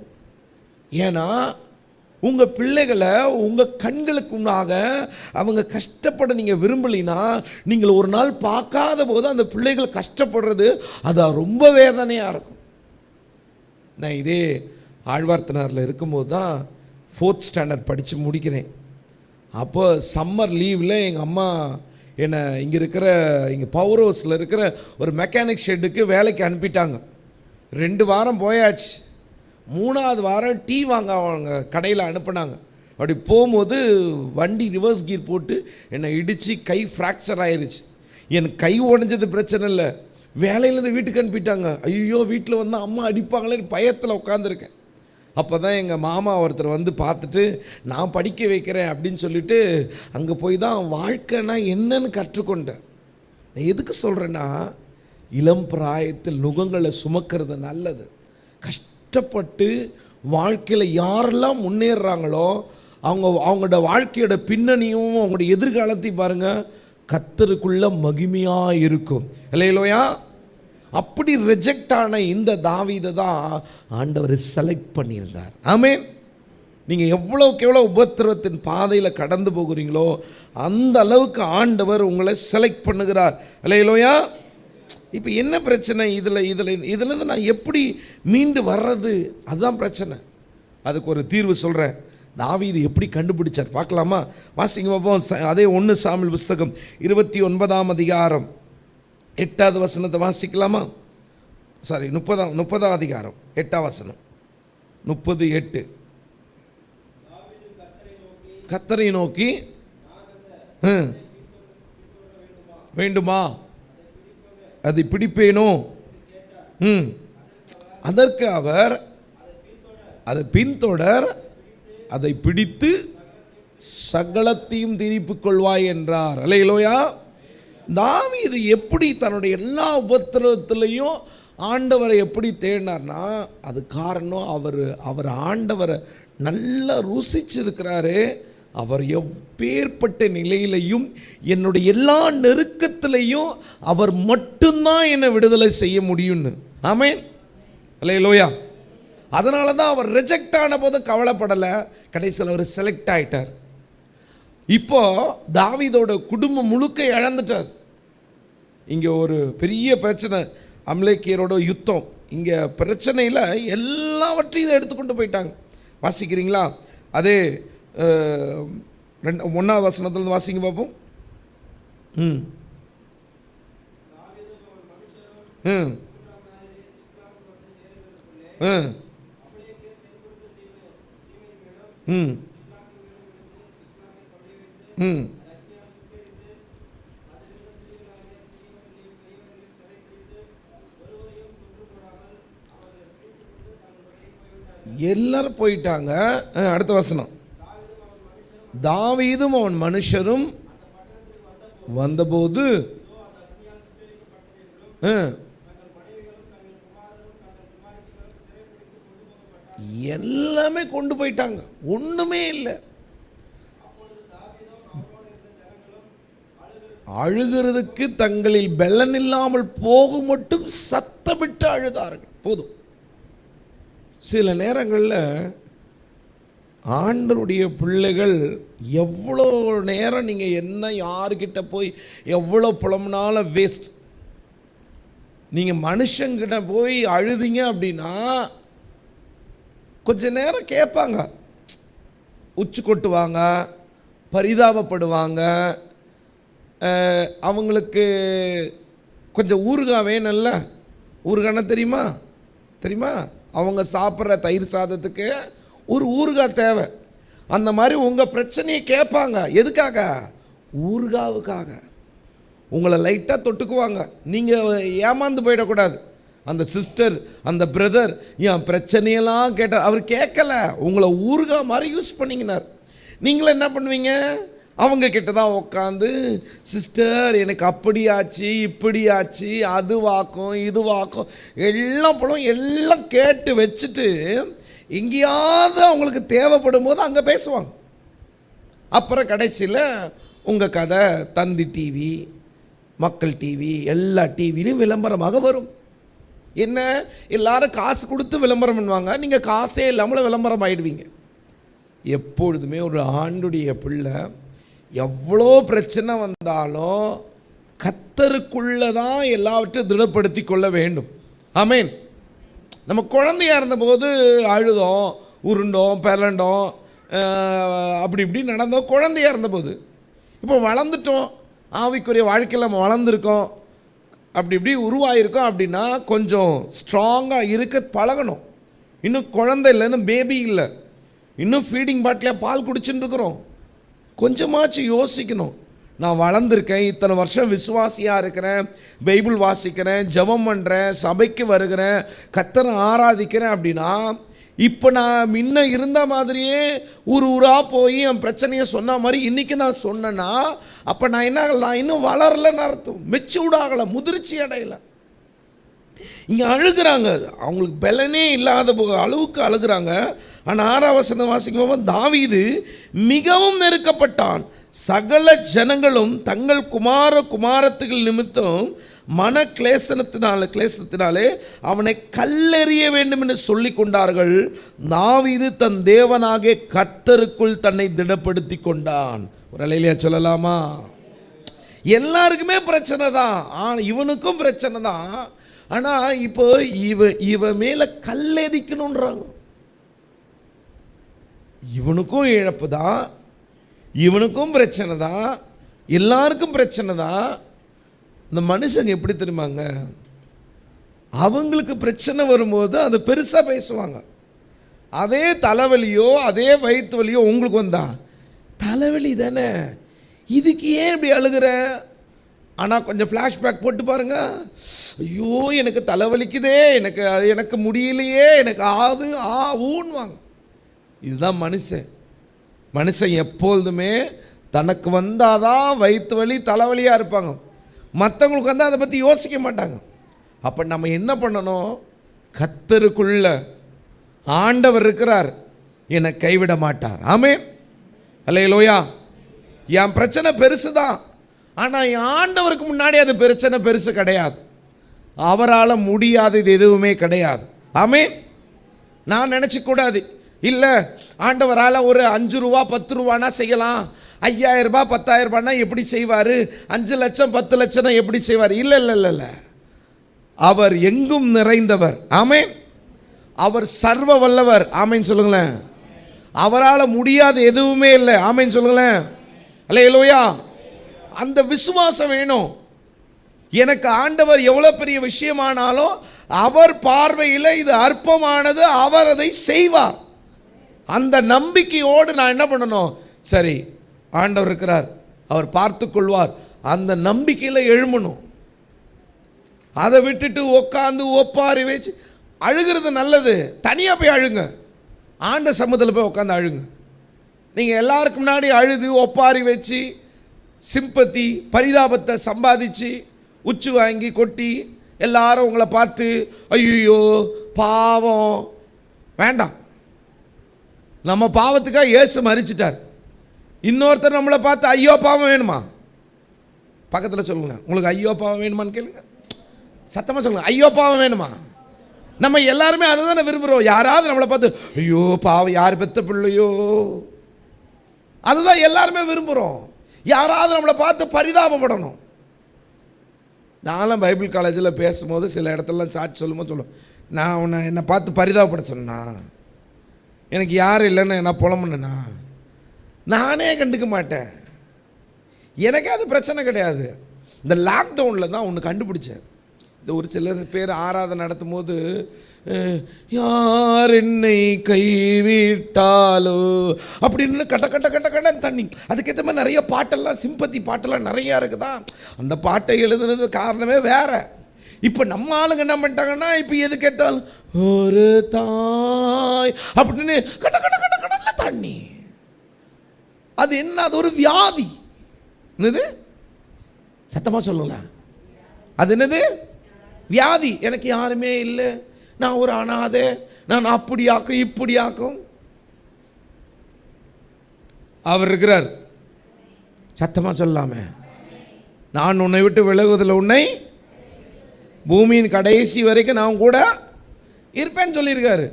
ஏன்னா உங்கள் பிள்ளைகளை உங்கள் கண்களுக்கு முன்னாக அவங்க கஷ்டப்பட நீங்கள் விரும்பலினா, நீங்கள் ஒரு நாள் பார்க்காத போது அந்த பிள்ளைகள் கஷ்டப்படுறது அது ரொம்ப வேதனையாக இருக்கும். நான் இதே ஆழ்வார்த்தனாரில் இருக்கும்போது தான் 4th ஸ்டாண்டர்ட் படித்து முடிக்கிறேன். அப்போ சம்மர் லீவில் எங்கள் அம்மா என்னை இங்கே பவர் ஹவுஸில் இருக்கிற ஒரு மெக்கானிக் ஷெட்டுக்கு வேலைக்கு அனுப்பிட்டாங்க. 2 வாரம் போயாச்சு. 3வது வாரம் டீ வாங்க அவங்க கடையில் அனுப்புனாங்க. அப்படி போகும்போது வண்டி ரிவர்ஸ் கீர் போட்டு என்னை இடித்து கை ஃப்ராக்சர் ஆயிடுச்சு. எனக்கு கை உடஞ்சது பிரச்சனை இல்லை, வேலையிலேருந்து வீட்டுக்கு அனுப்பிட்டாங்க. ஐயோ வீட்டில் வந்து அம்மா அடிப்பாங்களேன்னு பயத்தில் உட்காந்துருக்கேன். அப்போ தான் எங்கள் மாமா ஒருத்தர் பார்த்துட்டு நான் படிக்க வைக்கிறேன் அப்படின்னு சொல்லிட்டு அங்கே போய் தான் வாழ்க்கைனா என்னன்னு கற்றுக்கொண்டேன். நான் எதுக்கு சொல்கிறேன்னா, இளம் பிராயத்தில் நுகங்களை சுமக்கிறது நல்லது. கஷ்டப்பட்டு வாழ்க்கையில் யாரெல்லாம் முன்னேறுறாங்களோ அவங்களோட வாழ்க்கையோட பின்னணியும் அவங்களோட எதிர்காலத்தையும் பாருங்கள், கர்த்தருக்குள்ள மகிமையாக இருக்கும். அல்லேலூயா. அப்படி ரிஜெக்ட் ஆன இந்த தாவீதை தான் ஆண்டவர் செலக்ட் பண்ணியிருந்தார். ஆமென். நீங்கள் எவ்வளோக்கு எவ்வளோ உபத்திரவத்தின் பாதையில் கடந்து போகிறீங்களோ அந்த அளவுக்கு ஆண்டவர் உங்களை செலக்ட் பண்ணுகிறார். அல்லேலூயா. இப்போ என்ன பிரச்சனை? இதுலேருந்து நான் எப்படி மீண்டு வர்றது? அதுதான் பிரச்சனை. அதுக்கு ஒரு தீர்வு சொல்கிறேன். தாவீது எப்படி கண்டுபிடிச்சார் பார்க்கலாமா? வாசிங்க பார்ப்போம். அதே 1 சாமுவேல் புஸ்தகம் 29ஆம் அதிகாரம் 8வது வசனத்தை வாசிக்கலாமா? 30ஆம் அதிகாரம் 8ஆம் வசனம். 30:8. கர்த்தரை நோக்கி வேண்டுமா அதை பிடிப்பேனோ? அதற்கு அவர் அதை பின்தொடர், அதை பிடித்து சகலத்தையும் திருப்பிக் கொள்வாய் என்றார். அல்லேலூயா. தாவீது எப்படி தன்னுடைய எல்லா உபத்திரவத்திலையும் ஆண்டவரை எப்படி தேடினார்னா, அது காரணம் அவர் ஆண்டவரை நல்லா ருசிச்சிருக்கிறாரு. அவர் எப்பேற்பட்ட நிலையிலையும் என்னுடைய எல்லா நெருக்கத்திலையும் அவர் மட்டும்தான் என்னை விடுதலை செய்ய முடியும்னு. ஆமென். அல்லேலூயா. அதனால தான் அவர் ரிஜெக்ட் ஆன போது கவலைப்படலை. கடைசியில் அவர் செலக்ட் ஆகிட்டார். இப்போ தாவீதோட குடும்பம் முழுக்க இழந்துட்டார். இங்கே ஒரு பெரிய பிரச்சனை, அமலேக்கியரோட யுத்தம். இங்கே பிரச்சனையில் எல்லாவற்றையும் இதை எடுத்துக்கொண்டு போயிட்டாங்க. வாசிக்கிறீங்களா? அதே 1ஆவது வசனத்தில் வாசிங்க பார்ப்போம். எல்லாரும் போயிட்டாங்க. அடுத்த வசனம். தாவீதும் அவன் மனுஷரும் வந்தபோது எல்லாமே கொண்டு போயிட்டாங்க, ஒண்ணுமே இல்லை. அழுகிறதுக்கு தங்களில் பெலன் இல்லாமல் போக மட்டும் சத்தமிட்டு அழுதார்கள். போதும். சில நேரங்களில் ஆண்டவருடைய பிள்ளைகள் எவ்வளோ நேரம் நீங்கள் என்ன யாருக்கிட்ட போய் எவ்வளோ புலம்புனாலும் வேஸ்ட். நீங்கள் மனுஷங்கிட்ட போய் அழுதிங்க அப்படின்னா கொஞ்ச நேரம் கேட்பாங்க, உச்சி கொட்டுவாங்க, பரிதாபப்படுவாங்க, அவங்களுக்கு கொஞ்சம் ஊறுகாய் வேணும்ல. ஊறுகாய்னா தெரியுமா? தெரியுமா? அவங்க சாப்பிட்ற தயிர் சாதத்துக்கு ஒரு ஊறுகாய் தேவை. அந்த மாதிரி உங்கள் பிரச்சனையை கேட்பாங்க. எதுக்காக? ஊறுகாவுக்காக. உங்களை லைட்டாக தொட்டுக்குவாங்க. நீங்கள் ஏமாந்து போயிடக்கூடாது. அந்த சிஸ்டர், அந்த பிரதர் என் பிரச்சனையெல்லாம் கேட்டார். அவர் கேட்கல, உங்களை ஊறுகாய் மாதிரி யூஸ் பண்ணிக்கினார். நீங்களும் என்ன பண்ணுவீங்க? அவங்க கிட்ட தான் உட்காந்து, சிஸ்டர் எனக்கு அப்படி ஆச்சு, இப்படி ஆச்சு, அது வாக்கும் இது வாக்கும் எல்லாம் படம் எல்லாம் கேட்டு வச்சுட்டு எங்கேயாவது அவங்களுக்கு தேவைப்படும் போது அங்கே பேசுவாங்க. அப்புறம் கடைசியில் உங்கள் கதை தந்தி டிவி, மக்கள் டிவி, எல்லா டிவிலையும் விளம்பரமாக வரும். என்ன, எல்லாரும் காசு கொடுத்து விளம்பரம் பண்ணுவாங்க, நீங்கள் காசே இல்லாமல் விளம்பரம் ஆகிடுவீங்க. எப்பொழுதுமே ஒரு ஆண்டுடைய பிள்ளை எவ்வளோ பிரச்சனை வந்தாலும் கர்த்தருக்குள்ளே தான் எல்லாவற்றையும் திடப்படுத்தி கொள்ள வேண்டும். ஆமென். நம்ம குழந்தையாக இருந்தபோது அழுதோம், உருண்டோம், பிறண்டோம், அப்படி இப்படி நடந்தோம் குழந்தையாக இருந்தபோது. இப்போ வளர்ந்துட்டோம், ஆவிக்குரிய வாழ்க்கையில் நம்ம வளர்ந்துருக்கோம், அப்படி இப்படி உருவாயிருக்கோம் அப்படின்னா கொஞ்சம் ஸ்ட்ராங்காக இருக்க பழகணும். இன்னும் குழந்தை இல்லை, இன்னும் பேபி இல்லை, இன்னும் ஃபீடிங் பாட்டில் பால் குடிச்சுட்டு இருக்கிறோம். கொஞ்சமாச்சு யோசிக்கணும். நான் வளர்ந்துருக்கேன், இத்தனை வருஷம் விசுவாசியாக இருக்கிறேன், பைபிள் வாசிக்கிறேன், ஜெபம் பண்ணுறேன், சபைக்கு வருகிறேன், கர்த்தரை ஆராதிக்கிறேன் அப்படின்னா இப்போ நான் முன்ன இருந்த மாதிரியே ஊராக போய் என் பிரச்சனையை சொன்ன மாதிரி இன்றைக்கி நான் சொன்னேன்னா அப்போ நான் இன்னும் வளரலைன்னு அர்த்தம். மெச்சூர்ட் ஆகலை, முதிர்ச்சி அடையலை. இங்கே அழுகிறாங்க, அவங்களுக்கு பலனே இல்லாத அளவுக்கு அழுகிறாங்க. ஆனால் 6ஆம் வசனம் வாசிக்கும் தாவீது மிகவும் நெருக்கப்பட்டான். சகல ஜனங்களும் தங்கள் குமாரத்துகள் நிமித்தம் மன கிளேசத்தினாலே அவனை கல்லெறிய வேண்டும் என்று சொல்லி கொண்டார்கள். தாவீது தன் தேவனாகிய கர்த்தருக்குள் தன்னை திடப்படுத்தி கொண்டான். ஒரு அலையிலையா சொல்லலாமா? எல்லாருக்குமே பிரச்சனை தான், இவனுக்கும் பிரச்சனை தான். ஆனால் இப்போ இவ மேலே கல்லெறிக்கணுன்றாங்க. இவனுக்கும் இழப்பு தான், இவனுக்கும் பிரச்சனை தான், எல்லாருக்கும் பிரச்சனை தான். இந்த மனுஷங்க எப்படி தெரியுமாங்க, அவங்களுக்கு பிரச்சனை வரும்போது அதை பெருசாக பேசுவாங்க. அதே தலைவலியோ அதே வயிற்று வலியோ உங்களுக்கு வந்தா, தலைவலி தானே, இதுக்கு ஏன் இப்படி அழுகிற? ஆனால் கொஞ்சம் ஃப்ளாஷ்பேக் போட்டு பாருங்க, ஐயோ எனக்கு தலைவலிக்குதே, எனக்கு முடியலையே, எனக்கு ஊன்வாங்க. இதுதான் மனுஷன். மனுஷன் எப்பொழுதுமே தனக்கு வந்தாதான் வயிற்று வலி தலைவலியாக இருப்பாங்க, மற்றவங்களுக்கு வந்து அதை பற்றி யோசிக்க மாட்டாங்க. அப்போ நம்ம என்ன பண்ணணும்? கர்த்தருக்குள்ள ஆண்டவர் இருக்கிறார், என்னை கைவிட மாட்டார். ஆமென், அல்லேலூயா. என் பிரச்சனை பெருசு தான், ஆனால் என் ஆண்டவருக்கு முன்னாடி அது பிரச்சனை பெருசு கிடையாது. அவரால் முடியாதது எதுவுமே கிடையாது. ஆமென். நான் நினச்சிக்கூடாது, இல்லை ஆண்டவரால் ஒரு 5 ரூபா 10 ரூபானா செய்யலாம், 5000 ரூபாய் 10,000 ரூபாய்னா எப்படி செய்வார், 5 லட்சம் 10 லட்சம்னா எப்படி செய்வார்? இல்லை இல்லை இல்லை இல்லை, அவர் எங்கும் நிறைந்தவர். ஆமென். அவர் சர்வ வல்லவர். ஆமென் சொல்லுங்களேன். அவரால் முடியாத எதுவுமே இல்லை. ஆமென் சொல்லுங்களேன். அல்லேலூயா. அந்த விசுவாசம் வேணும். எனக்கு ஆண்டவர் எவ்வளோ பெரிய விஷயமானாலும் அவர் பார்வையில் இது அற்பமானது, அவர் அதை செய்வார். அந்த நம்பிக்கையோடு நான் என்ன பண்ணணும்? சரி, ஆண்டவர் இருக்கிறார், அவர் பார்த்து கொள்வார், அந்த நம்பிக்கையில் எழும்பணும். அதை விட்டுட்டு உட்காந்து ஒப்பாரி வச்சு அழுகிறது நல்லது. தனியாக போய் அழுங்க, ஆண்ட சமூகத்தில் போய் உட்காந்து அழுங்க. நீங்கள் எல்லாருக்கும் முன்னாடி அழுது ஒப்பாரி வச்சு சிம்பத்தி பரிதாபத்தை சம்பாதிச்சு உச்சு வாங்கி கொட்டி எல்லாரும் உங்களை பார்த்து ஐயோ பாவம் வேண்டாம். நம்ம பாவத்துக்காக இயேசு மரிச்சிட்டார். இன்னொருத்தர் நம்மளை பார்த்து ஐயோ பாவம் வேணுமா? பக்கத்தில் சொல்லுங்க, உங்களுக்கு ஐயோ பாவம் வேணுமான்னு கேளுங்க. சத்தமாக சொல்லுங்க, ஐயோ பாவம் வேணுமா? நம்ம எல்லாருமே அதை தானே விரும்புகிறோம். யாராவது நம்மளை பார்த்து ஐயோ பாவம், யார் பெத்த பிள்ளையோ, அதுதான் எல்லாருமே விரும்புகிறோம். யாராவது நம்மளை பார்த்து பரிதாபப்படணும். நானும் பைபிள் காலேஜில் பேசும்போது சில இடத்துலலாம் சாட்சி சொல்லும்போது சொல்லுவேன், நான் உன்னை என்னை பார்த்து பரிதாபப்பட சொன்னா, எனக்கு யாரும் இல்லைன்னு என்ன புலம்புனா நானே கண்டுக்க மாட்டேன். எனக்கே அது பிரச்சனை கிடையாது. இந்த லாக்டவுனில் தான் ஒன்று கண்டுபிடிச்சேன். இந்த ஒரு சில பேர் ஆராதனை நடத்தும் போது யார் என்னை கைவிட்டாலோ அப்படின்னு கட்ட கட்ட கட்ட கட்ட தண்ணி, அதுக்கேற்ற மாதிரி நிறைய பாட்டெல்லாம் சிம்பத்தி பாட்டெல்லாம் நிறையா இருக்குதா. அந்த பாட்டை எழுதுனது காரணமே வேற. இப்போ நம்ம ஆளுங்க என்ன பண்ணிட்டாங்கன்னா, இப்போ எது கேட்டாலும் ஒரு தாய் அப்படின்னு கட்ட கட்ட கட்ட கடல்ல தண்ணி. அது என்ன? அது ஒரு வியாதி. என்னது? சத்தமாக சொல்லுங்கள, அது என்னது? வியாதி. எனக்கு யாருமே இல்லை, நான் ஒரு அனாதை, நான் அப்படியாக்கும் இப்படியாக்கும். அவர் இருக்கிறார். சத்தமாக சொல்லாமே, நான் உன்னை விட்டு விலகுவதில் உன்னை பூமியின் கடைசி வரைக்கும் நான் கூட இருப்பேன்னு சொல்லியிருக்காரு.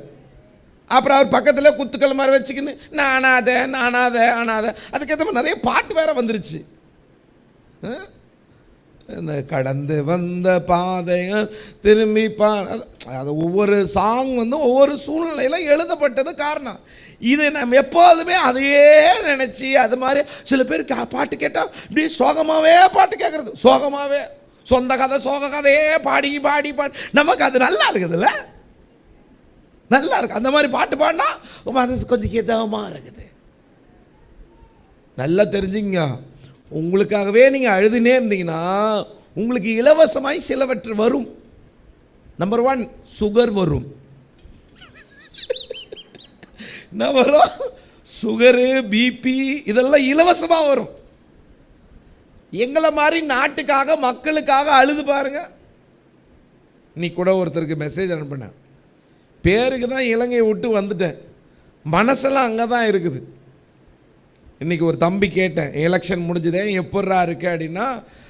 அப்புறம் அவர் பக்கத்தில் குத்துக்கள் மாதிரி வச்சுக்கின்னு நானாத நானாத ஆனாத, அதுக்கேற்ற மாதிரி நிறைய பாட்டு வேற வந்துருச்சு. இந்த கடந்து வந்த பாதைகள் திரும்பி அது ஒவ்வொரு சாங் வந்து ஒவ்வொரு சூழ்நிலையில் எழுதப்பட்டது. காரணம் இது நம்ம எப்போதுமே அதையே நினச்சி அது மாதிரி சில பேர் பாட்டு கேட்டால் இப்படி சோகமாகவே பாட்டு கேட்குறது, சோகமாகவே சொந்த கதை சோக கதையே பாடி பாடி பாடி. நமக்கு அது நல்லா இருக்குதுல்ல, நல்லா இருக்கு. அந்த மாதிரி பாட்டு பாடினா மனசு கொஞ்சம் இதமாக இருக்குது. நல்லா தெரிஞ்சுங்க, உங்களுக்காகவே நீங்கள் அழுதுனே இருந்தீங்கன்னா உங்களுக்கு இலவசமாய் சிலவற்று வரும். நம்பர் 1 சுகர் வரும். என்ன வரும்? சுகரு, பிபி இதெல்லாம் இலவசமாக வரும். எங்களை மாதிரி நாட்டுக்காக மக்களுக்காக அழுது பாருங்க. நீ கூட ஒருத்தருக்கு மெசேஜ் அனுப்பினேன், பேருக்கு தான் இலங்கையை விட்டு வந்துட்டேன், மனசெல்லாம் அங்கே தான் இருக்குது. இன்றைக்கி ஒரு தம்பி கேட்டேன், எலெக்ஷன் முடிஞ்சதே எப்பட்றா இருக்கு அப்படின்னா,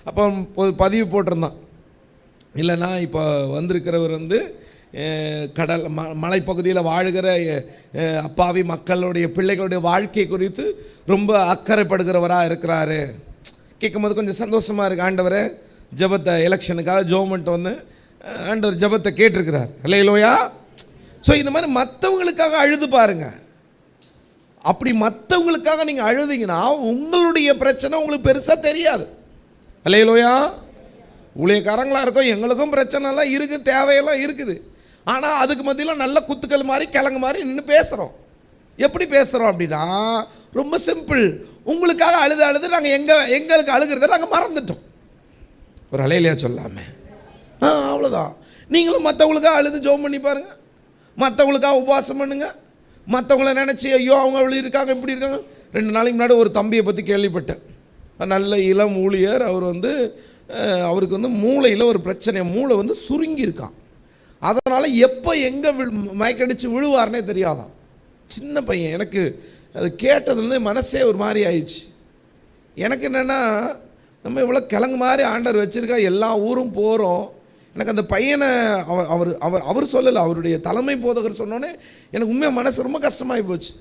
அப்போ ஒரு பதிவு போட்டிருந்தான். இல்லைன்னா இப்போ வந்திருக்கிறவர் வந்து கடல் மலைப்பகுதியில் வாழ்கிற அப்பாவி மக்களுடைய பிள்ளைகளுடைய வாழ்க்கை குறித்து ரொம்ப அக்கறைப்படுகிறவராக இருக்கிறாரு. கேட்கும்போது கொஞ்சம் சந்தோஷமாக இருக்குது. ஆண்டவரை ஜபத்தை எலெக்ஷனுக்காக ஜோமெண்ட் வந்து ஆண்டவர் ஜபத்தை கேட்டிருக்கிறார். அல்லேலூயா. ஸோ இந்த மாதிரி மற்றவங்களுக்காக அழுது பாருங்கள். அப்படி மற்றவங்களுக்காக நீங்கள் அழுதிங்கன்னா உங்களுடைய பிரச்சனை உங்களுக்கு பெருசாக தெரியாது. அல்லேலூயா. ஊழியக்காரங்களாக இருக்கோம், எங்களுக்கும் பிரச்சனைலாம் இருக்குது, தேவையெல்லாம் இருக்குது. ஆனால் அதுக்கு மத்தியில் நல்ல குத்துக்கள் மாதிரி கிழங்கு மாதிரி நின்று பேசுகிறோம். எப்படி பேசுகிறோம் அப்படின்னா ரொம்ப சிம்பிள். உங்களுக்காக அழுது அழுது நாங்கள் எங்களுக்கு அழுகிறத நாங்கள் மறந்துட்டோம். ஒரு அலையிலையா சொல்லாமே, அவ்வளோதான். நீங்களும் மற்றவங்களுக்காக அழுது ஜோம் பண்ணி பாருங்கள், மற்றவங்களுக்காக உபவாசம் பண்ணுங்கள், மற்றவங்கள நினச்சி ஐயோ அவங்க அவ்வளோ இருக்காங்க இப்படி இருக்காங்க. 2 நாளைக்கு முன்னாடி ஒரு தம்பியை பற்றி கேள்விப்பட்டேன். நல்ல இளம் ஊழியர். அவருக்கு வந்து மூளையில் ஒரு பிரச்சனை, மூளை வந்து சுருங்கியிருக்கான். அதனால் எப்போ எங்கே மயக்கடிச்சு விழுவார்னே தெரியாதான். சின்ன பையன். எனக்கு அது கேட்டதுலேருந்து மனசே ஒரு மாதிரி ஆயிடுச்சு. எனக்கு என்னென்னா, நம்ம இவ்வளோ கிழங்கு மாதிரி ஆண்டவர் வச்சுருக்கா, எல்லா ஊரும் போகிறோம். எனக்கு அந்த பையனை அவர் சொல்லலை, அவருடைய தலைமை போதகர் சொன்னோன்னே எனக்கு உண்மையாக மனசு ரொம்ப கஷ்டமாகி போச்சு.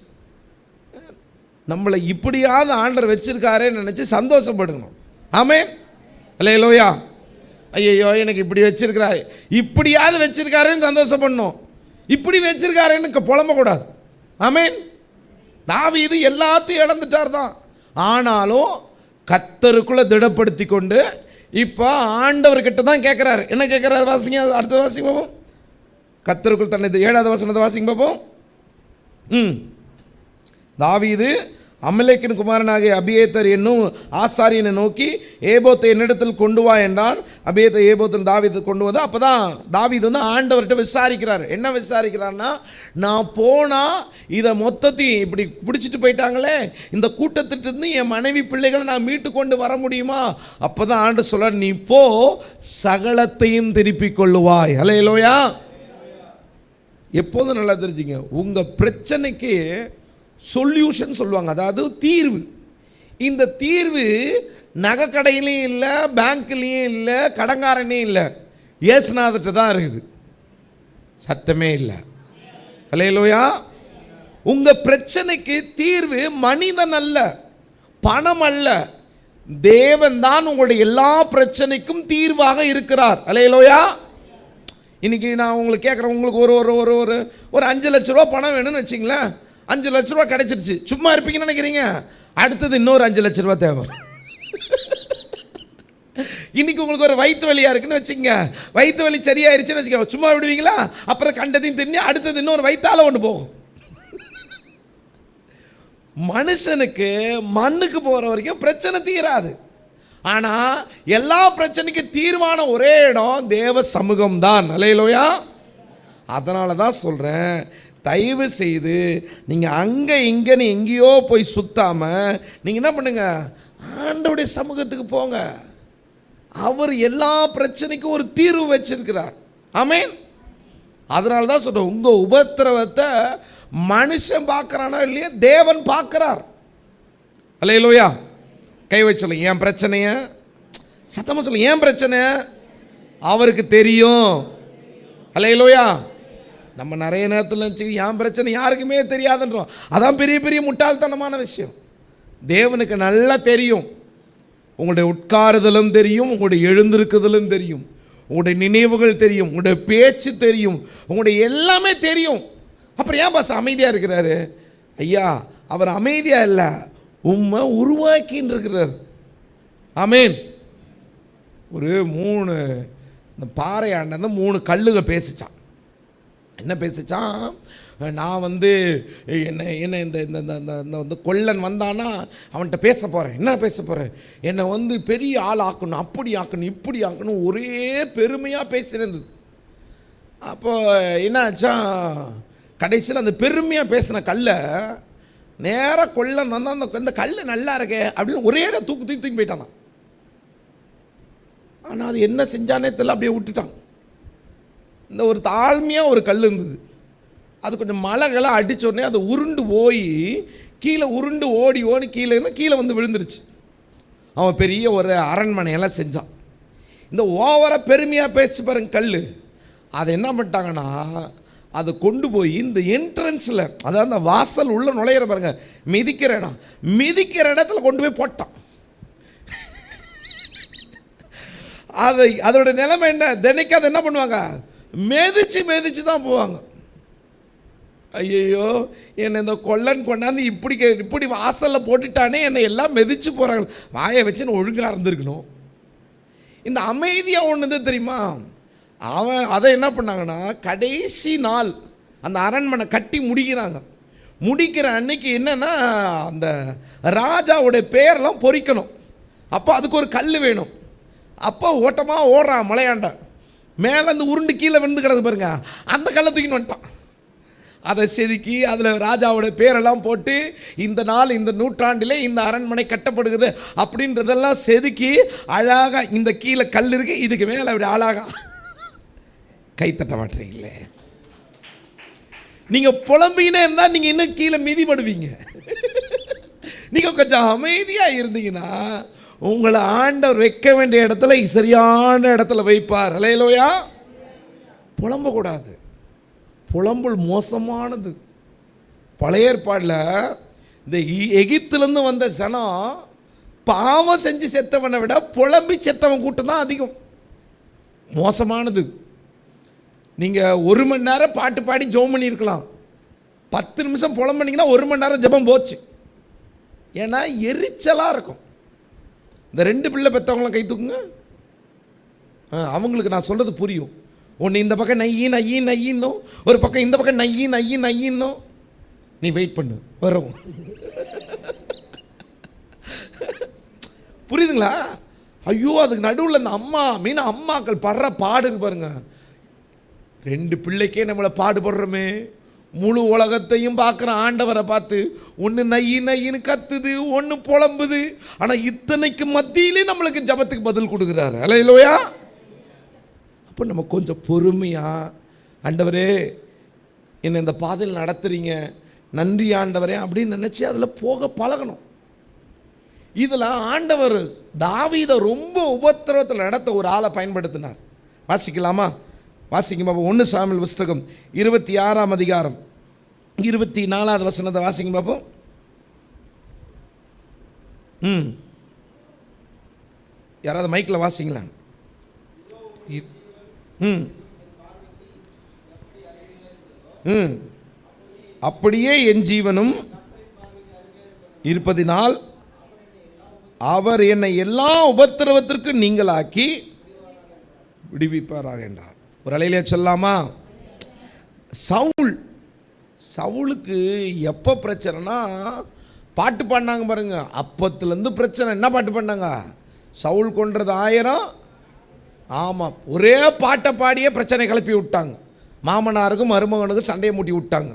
நம்மளை இப்படியாவது ஆண்டவர் வச்சுருக்காரேன்னு நினச்சி சந்தோஷப்படுங்கணும். ஆமென். அல்லேலூயா. ஐயோ எனக்கு இப்படி வச்சிருக்கிறாரு, இப்படியாவது வச்சிருக்காருன்னு சந்தோஷப்படணும். இப்படி வச்சிருக்காருன்னு புலம்பக்கூடாது. ஆமென். தாவீது எல்லாத்தையும் இழந்துட்டார் தான். ஆனாலும் கர்த்தருக்குள்ளே திடப்படுத்தி கொண்டு இப்போ ஆண்டவர்கிட்ட தான் கேட்குறாரு. என்ன கேட்குறாரு? வாசிங்க, அடுத்த வாசிங்க பார்ப்போம். கர்த்தருக்குள் தன்னை 7வது வசனத்தை வாசிங்க பார்ப்போம். தாவீது அமலேக்கின் குமாரனாகிய அபியேத்தர் என்னும் ஆசாரியனை நோக்கி, ஏபோத்தை என்னிடத்தில் கொண்டு வா என்றான். அபியேத்தை ஏபோத்தில் தாவீது கொண்டு வந்து, அப்போ தான் தாவீது வந்து ஆண்டவர்கிட்ட விசாரிக்கிறார். என்ன விசாரிக்கிறார்னா, நான் போனால் இதை மொத்தத்தையும் இப்படி பிடிச்சிட்டு போயிட்டாங்களே, இந்த கூட்டத்திட்டிருந்து என் மனைவி பிள்ளைகளை நான் மீட்டு கொண்டு வர முடியுமா? அப்போ தான் ஆண்டு சொல்ல, நீ போ, சகலத்தையும் திருப்பிக் கொள்ளுவாய். அல்லேலூயா. எப்போதும் நல்லா தெரிஞ்சுங்க, உங்கள் பிரச்சனைக்கு சொல்யூஷன் சொல்லுவாங்க, அதாவது தீர்வு. இந்த தீர்வு நகைக்கடையிலையும் இல்லை, பேங்க்லேயும் இல்லை, கடங்காரனையும் இல்லை, இயேசுநாதர்கிட்ட தான் இருக்குது. சத்தமே இல்லை. அல்லேலூயா. உங்கள் பிரச்சனைக்கு தீர்வு மனிதன் அல்ல, பணம் அல்ல, தேவன் தான் உங்களுடைய எல்லா பிரச்சனைக்கும் தீர்வாக இருக்கிறார். அல்லேலூயா. இன்னைக்கு நான் உங்களுக்கு கேட்குறேன், உங்களுக்கு ஒரு ஒரு ஒரு ஒரு 5 லட்ச ரூபா பணம் வேணும்னு வச்சிங்களேன். 5 லட்ச ரூபா கிடைச்சிருச்சு. சும்மா இருப்பீங்கன்னு நினைக்கிறீங்க? அடுத்தது இன்னொரு 5 லட்ச ரூபா தேவை. இன்னைக்கு உங்களுக்கு ஒரு வயிற்று வலியாக இருக்குன்னு வச்சுங்க, வயிற்று வலி சரியாயிருச்சுன்னு வச்சுக்க, சும்மா விடுவீங்களா? அப்புறம் கண்டதையும் தின்னி அடுத்தது இன்னொரு வயிற்றால ஒன்று போகும். மனுஷனுக்கு மண்ணுக்கு போகிற வரைக்கும் பிரச்சனை தீராது. ஆனால் எல்லா பிரச்சனைக்கும் தீர்வான ஒரே இடம் தேவ சமூகம் தான். அல்லேலூயா. அதனால தான் சொல்கிறேன், தயவு செய்து நீங்கள் அங்கே இங்கேன்னு எங்கேயோ போய் சுத்தாமல் நீங்கள் என்ன பண்ணுங்க, ஆண்டவருடைய சமூகத்துக்கு போங்க. அவர் எல்லா பிரச்சனைக்கும் ஒரு தீர்வு வச்சிருக்கிறார். ஆமென். அதனால தான் சொல்கிறேன், உங்கள் உபத்திரவத்தை மனுஷன் பார்க்குறானா இல்லையா, தேவன் பார்க்குறார். அல்லேலூயா. கை வச்சு சொல்லுங்க, என் பிரச்சனைய சத்தமாக சொல்லுங்க, ஏன் பிரச்சனை அவருக்கு தெரியும். அல்லேலூயா. நம்ம நிறைய நேரத்தில் நினச்சி என் பிரச்சனை யாருக்குமே தெரியாதுன்றோம். அதான் பெரிய பெரிய முட்டாள்தனமான விஷயம். தேவனுக்கு நல்லா தெரியும். உங்களுடைய உட்காருதலும் தெரியும், உங்களுடைய எழுந்திருக்குதலும் தெரியும், உங்களுடைய நினைவுகள் தெரியும், உங்களுடைய பேச்சு தெரியும், உங்களுடைய எல்லாமே தெரியும். அப்புறம் ஏன் பாஸ் அமைதியாக இருக்கிறாரு? ஐயா, அவர் அமைதியாக இல்லை, உண்மை உருவாக்கின்னு இருக்கிறார். ஆமேன். ஒரு 3 இந்த பாறையாண்ட 3 கல்லுக பேசிச்சான். என்ன பேசிச்சான்? நான் வந்து என்ன என்ன இந்த இந்த வந்து கொல்லன் வந்தானா அவன்கிட்ட பேச போகிறேன். என்ன பேச போகிறேன்? என்னை வந்து பெரிய ஆள் ஆக்கணும், அப்படி ஆக்கணும், இப்படி ஆக்கணும், ஒரே பெருமையாக பேசியிருந்தது. அப்போ என்ன ஆச்சா, கடைசியில் அந்த பெருமையாக பேசின கல்லை நேராக கொல்லன் வந்தால் அந்த கல் நல்லா இருக்கே அப்படின்னு ஒரே இடம் தூக்கி போயிட்டானா. ஆனால் அது என்ன செஞ்சானே தெரியல, அப்படியே விட்டுட்டான். இந்த ஒரு தாழ்மையாக ஒரு கல் இருந்தது, அது கொஞ்சம் மழைகளாக அடித்தோடனே அது உருண்டு போய் கீழே உருண்டு ஓடி கீழே இருந்தால் கீழே வந்து விழுந்துருச்சு. அவன் பெரிய ஒரு அரண்மனையெல்லாம் செஞ்சான். இந்த ஓவராக பெருமையாக பேசி பாருங்க கல், அதை என்ன பண்ணிட்டாங்கன்னா அதை கொண்டு போய் இந்த என்ட்ரன்ஸில், அதாவது அந்த வாசல் உள்ள நுழையிற பாருங்க, மிதிக்கிற இடத்துல கொண்டு போய் போட்டான். அதோட நிலைமை என்ன, தினைக்கு அதை என்ன பண்ணுவாங்க, மிதிச்சு தான் போவாங்க. ஐயோ, என்னை இந்த கொல்லன் கொண்டாந்து இப்படி வாசலில் போட்டுட்டானே, என்னை எல்லாம் மிதிச்சு போகிறாங்க. வாயை வச்சுன்னு ஒழுங்காக இருந்திருக்கணும். இந்த அமைதியாக ஒன்று தெரியுமா, அவன் அதை என்ன பண்ணாங்கன்னா, கடைசி நாள் அந்த அரண்மனை கட்டி முடிக்கிற அன்னைக்கு என்னென்னா, அந்த ராஜாவுடைய பேரெல்லாம் பொறிக்கணும். அப்போ அதுக்கு ஒரு கல் வேணும். அப்போ ஓட்டமாக ஓடுறான் மலையாண்ட, மேலே அந்த உருண்டு கீழே விழுந்து கிடது பாருங்க, அந்த கல்லை தூக்கின்னு வந்துட்டான். அதை செதுக்கி அதில் ராஜாவோட பேரெல்லாம் போட்டு இந்த நாள் இந்த நூற்றாண்டிலே இந்த அரண்மனை கட்டப்படுகிறது அப்படின்றதெல்லாம் செதுக்கி அழகாக இந்த கீழே கல் இருக்கு, இதுக்கு மேலே அப்படி அழகா கைத்தட்ட மாட்டீங்களே. நீங்கள் புலம்பினே இருந்தால் நீங்கள் இன்னும் கீழே மிதிப்படுவீங்க. நீங்கள் கொஞ்சம் அமைதியாக இருந்தீங்கன்னா உங்களை ஆண்டவர் வைக்க வேண்டிய இடத்துல சரியான இடத்துல வைப்பார். அல்லேலூயா. புலம்பக்கூடாது. புலம்பல் மோசமானது. பழைய ஏற்பாடில் இந்த எகிப்திலேருந்து வந்த ஜனம் பாவம் செஞ்சு செத்தவனை விட புலம்பி செத்தவன் கூட்டம் தான் அதிகம். மோசமானது. நீங்கள் 1 மணி நேரம் பாட்டு பாடி ஜெபம் பண்ணியிருக்கலாம், 10 நிமிஷம் புலம்பினீங்கன்னா 1 மணி நேரம் ஜெபம் போச்சு. ஏன்னா எரிச்சலாக இருக்கும். இந்த 2 பிள்ளை பெற்றவங்களாம் கை தூக்குங்க. அவங்களுக்கு நான் சொல்கிறது புரியும். ஒன்று இந்த பக்கம் நையி நையி நையின்னும், ஒரு பக்கம் இந்த பக்கம் நையி நையி நையின்னும். நீ வெயிட் பண்ணு, வரும். புரியுதுங்களா? ஐயோ, அதுக்கு நடுவில் இந்த அம்மாக்கள் படுற பாடு இருக்கு பாருங்க. 2 பிள்ளைக்கே நம்மளை பாடுபடுறோமே, முழு உலகத்தையும் பார்க்குற ஆண்டவரை பார்த்து ஒன்று நையி நையின்னு கத்துது, ஒன்று புலம்புது. ஆனால் இத்தனைக்கு மத்தியிலே நம்மளுக்கு ஜபத்துக்கு பதில் கொடுக்குறாரு. அல்லேலூயா. அப்போ நம்ம கொஞ்சம் பொறுமையாக, ஆண்டவரே என்னை இந்த பாதையில் நடத்துறீங்க, நன்றி ஆண்டவரே அப்படின்னு நினச்சி அதில் போக பழகணும். இதில் ஆண்டவர் தாவீதை ரொம்ப உபத்திரவத்தில் நடத்த ஒரு ஆளை பயன்படுத்தினார். வாசிக்கலாமா? வாசிக்க பாப்பா. 1 சாமுவேல் புஸ்தகம் 26ஆம் அதிகாரம் 24வது வசனத்தை வாசிங்க பாப்போம். யாராவது மைக்கில் வாசிங்களா? அப்படியே என் ஜீவனும் இருப்பதினால் அவர் என்னை எல்லா உபத்திரவத்திற்கு நீங்களாக்கி விடுவிப்பாராக என்றார். ஒரு அலையிலே சொல்லாமா? சவுலுக்கு எப்போ பிரச்சனைனா பாட்டு பாடினாங்க பாருங்க. அப்பத்துலேருந்து பிரச்சனை. என்ன பாட்டு பாடினாங்க? சவுல் கொன்றது 1000. ஆமாம், ஒரே பாட்டை பாடியே பிரச்சனை கிளப்பி விட்டாங்க. மாமனாருக்கும் மருமகனுக்கும் சண்டையை மூட்டி விட்டாங்க.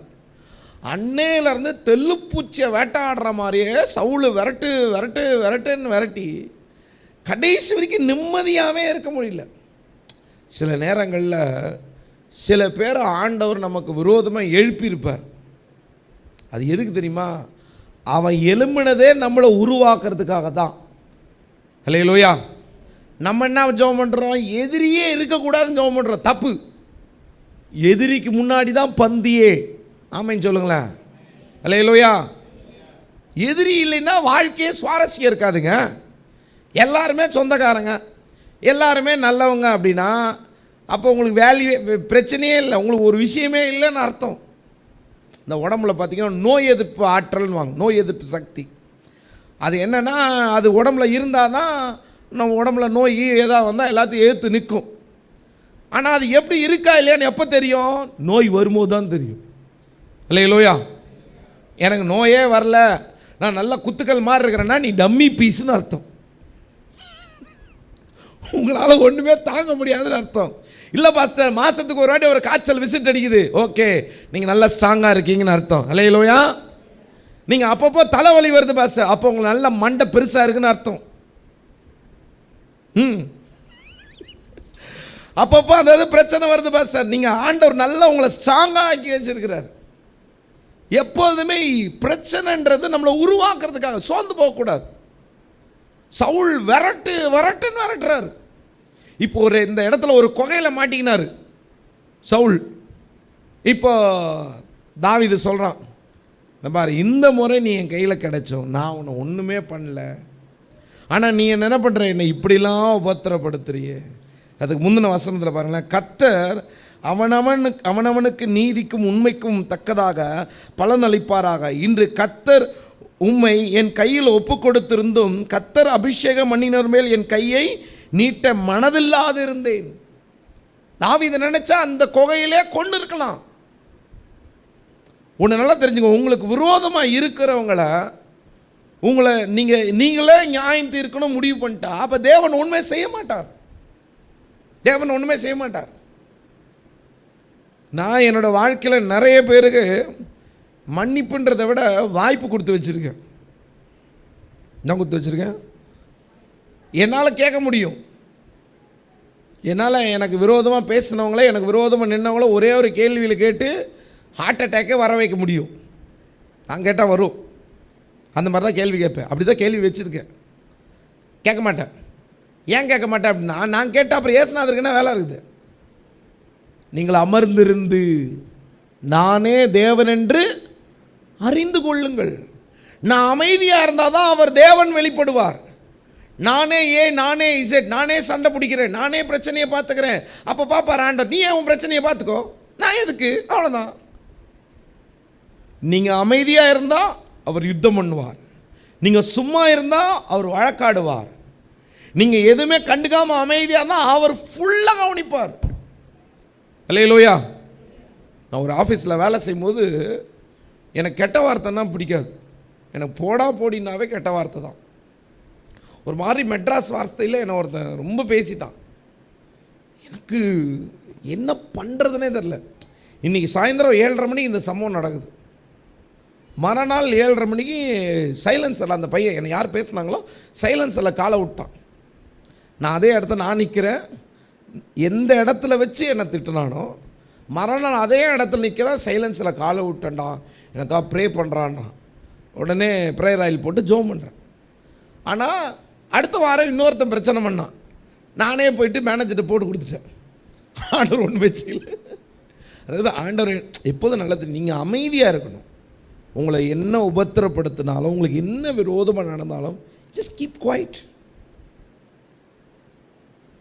அன்னையிலேருந்து தெல்லுப்பூச்சியை வேட்டாடுற மாதிரியே சவுல் விரட்டு விரட்டு விரட்டுன்னு விரட்டி கடைசி வரைக்கும் நிம்மதியாகவே இருக்க முடியல. சில நேரங்களில் சில பேர் ஆண்டவர் நமக்கு விரோதமாக எழுப்பியிருப்பார். அது எதுக்கு தெரியுமா? அவன் எழும்பினதே நம்மளை உருவாக்குறதுக்காக தான். அல்லேலூயா. நம்ம என்ன ஜெபம் பண்ணுறோம்? எதிரியே இருக்கக்கூடாதுன்னு ஜெபம் பண்ணுறோம். தப்பு. எதிரிக்கு முன்னாடி தான் பந்தியே. ஆமைன்னு சொல்லுங்களேன். அல்லேலூயா. எதிரி இல்லைன்னா வாழ்க்கையே சுவாரஸ்யம் இருக்காதுங்க. எல்லாருமே சொந்தக்காரங்க, எல்லாருமே நல்லவங்க அப்படின்னா அப்போ உங்களுக்கு வேல்யூ பிரச்சனையே இல்லை, உங்களுக்கு ஒரு விஷயமே இல்லைன்னு அர்த்தம். இந்த உடம்புல பார்த்திங்கன்னா நோய் எதிர்ப்பு ஆற்றல்னு வாங்க, நோய் எதிர்ப்பு சக்தி. அது என்னென்னா, அது உடம்புல இருந்தால் தான் நம்ம உடம்புல நோய் ஏதாவது வந்தால் எல்லாத்தையும் ஏற்று நிற்கும். ஆனால் அது எப்படி இருக்கா இல்லையான்னு எப்போ தெரியும்? நோய் வரும்போது தான் தெரியும். இல்லையா? எனக்கு நோயே வரல, நான் நல்லா குத்துக்கள் மாதிரி இருக்கிறேன்னா நீ டம்மி பீஸ்ன்னு அர்த்தம். உங்களால் ஒன்றுமே தாங்க முடியாதுன்னு அர்த்தம். இல்லை பாஸ்டர், மாதத்துக்கு ஒரு வாட்டி ஒரு காய்ச்சல் விசிட் அடிக்குது, ஓகே நீங்கள் நல்லா ஸ்ட்ராங்காக இருக்கீங்கன்னு அர்த்தம். இல்லையா? நீங்கள் அப்பப்போ தலைவலி வருது பாஸ்டர், அப்போ உங்களுக்கு நல்ல மண்டை பெருசாக இருக்குன்னு அர்த்தம். அப்பப்போ அதாவது பிரச்சனை வருது பாஸ்டர், நீங்கள் ஆண்டவர் நல்லா உங்களை ஸ்ட்ராங்காக ஆக்கி வச்சிருக்கிறார். எப்போதுமே பிரச்சனைன்றது நம்மளை உருவாக்குறதுக்காக சோர்ந்து போகக்கூடாது. சவுல் விரட்டு விரட்டுன்னு விரட்டுறாரு. இப்போ ஒரு இந்த இடத்துல ஒரு குகையில் மாட்டிக்கினார் சவுல். இப்போ தாவீது சொல்கிறான், இந்த பாரு, இந்த முறை நீ என் கையில் கிடைச்சோம், நான் உன்னை ஒன்றுமே பண்ணல, ஆனால் நீ என்ன பண்ணுற, என்னை இப்படிலாம் உபத்திரப்படுத்துறியே. அதுக்கு முந்தின வசனத்தில் பாருங்களேன், கர்த்தர் அவனவனுக்கு நீதிக்கும் உண்மைக்கும் தக்கதாக பலன் அளிப்பாராக. இன்று கர்த்தர் உம்மை என் கையில் ஒப்பு கொடுத்திருந்தும் கர்த்தர் அபிஷேகம் பண்ணினர் மேல் என் கையை நீட்ட மனதில்லாது இருந்தேன். தாவீது நினைச்சா அந்த குகையிலே கொண்டு இருக்கலாம். ஒன்று நல்லா தெரிஞ்சுக்கோ, உங்களுக்கு விரோதமாக இருக்கிறவங்கள நீங்களே நியாயம் தீர்க்கணும் முடிவு பண்ணிட்டா அப்போ தேவன் ஒன்றுமே செய்ய மாட்டார். தேவன் ஒன்றுமே செய்ய மாட்டார். நான் என்னோடய வாழ்க்கையில் நிறைய பேருக்கு மன்னிப்புன்றதை விட வாய்ப்பு கொடுத்து வச்சுருக்கேன். என்ன கொடுத்து வச்சுருக்கேன்? என்னால் கேட்க முடியும். என்னால் எனக்கு விரோதமாக பேசினவங்களே, எனக்கு விரோதமாக நின்றவங்கள ஒரே ஒரு கேள்வியில் கேட்டு ஹார்ட் அட்டாக்கே வர வைக்க முடியும். நான் கேட்டால் வரும். அந்த மாதிரி தான் கேள்வி கேட்பேன். அப்படி தான் கேள்வி வச்சுருக்கேன். கேட்க மாட்டேன். ஏன் கேட்க மாட்டேன் அப்படின்னா, நான் கேட்டால் அப்புறம் ஏசுனாதற்கு என்ன வேலை இருக்குது? நீங்கள் அமர்ந்திருந்து நானே தேவன் என்று அறிந்து கொள்ளுங்கள். நான் அமைதியாக இருந்தால் தான் அவர் தேவன் வெளிப்படுவார். நானே நானே இசட், நானே சண்டை பிடிக்கிறேன், நானே பிரச்சனையை பார்த்துக்கிறேன். அப்போ பாப்பார் ஆண்டவர், நீ உன் பிரச்சனையை பார்த்துக்கோ, நான் எதுக்கு? அவ்வளோதான். நீங்கள் அமைதியாக இருந்தால் அவர் யுத்தம் பண்ணுவார். நீங்கள் சும்மா இருந்தால் அவர் வழக்காடுவார். நீங்கள் எதுவுமே கண்டுக்காமல் அமைதியாக இருந்தால் அவர் ஃபுல்லாக கவனிப்பார். அல்லேலூயா. நான் ஒரு ஆஃபீஸில் வேலை செய்யும்போது எனக்கு கெட்ட வார்த்தைன்னா பிடிக்காது. எனக்கு போடா போடினாவே கெட்ட வார்த்தை தான். ஒரு மாதிரி மெட்ராஸ் வார்த்தையில் என்னை ஒருத்தன் ரொம்ப பேசிட்டான். எனக்கு என்ன பண்ணுறதுனே தெரில. இன்றைக்கி சாயந்தரம் 7:30 மணிக்கு இந்த சம்பவம் நடக்குது. மறுநாள் 7:30 மணிக்கு சைலன்ஸரில் அந்த பையன் என்னை யார் பேசுனாங்களோ சைலன்ஸரில் காலை விட்டான். நான் அதே இடத்த நான் நிற்கிறேன். எந்த இடத்துல வச்சு என்னை திட்டினானோ மறுநாள் அதே இடத்துல நிற்கிறேன். சைலன்ஸில் காலை விட்டேன்டா, எனக்காக ப்ரே பண்ணுறான்றான். உடனே ப்ரேயர் ஆயில் போட்டு ஜோம் பண்ணுறேன். ஆனால் அடுத்த வாரம் இன்னொருத்தன் பிரச்சனை பண்ணான். நானே போயிட்டு மேனேஜர்கிட்ட போட்டு கொடுத்துட்டேன். ஆண்டவர் ஒன்று வச்சுக்கல. அதாவது ஆண்டவர் எப்போதும் நல்லது. நீங்கள் அமைதியாக இருக்கணும். உங்களை என்ன உபத்திரப்படுத்தினாலும், உங்களுக்கு என்ன விரோதமாக நடந்தாலும், ஜஸ்ட் கீப் குவைட்.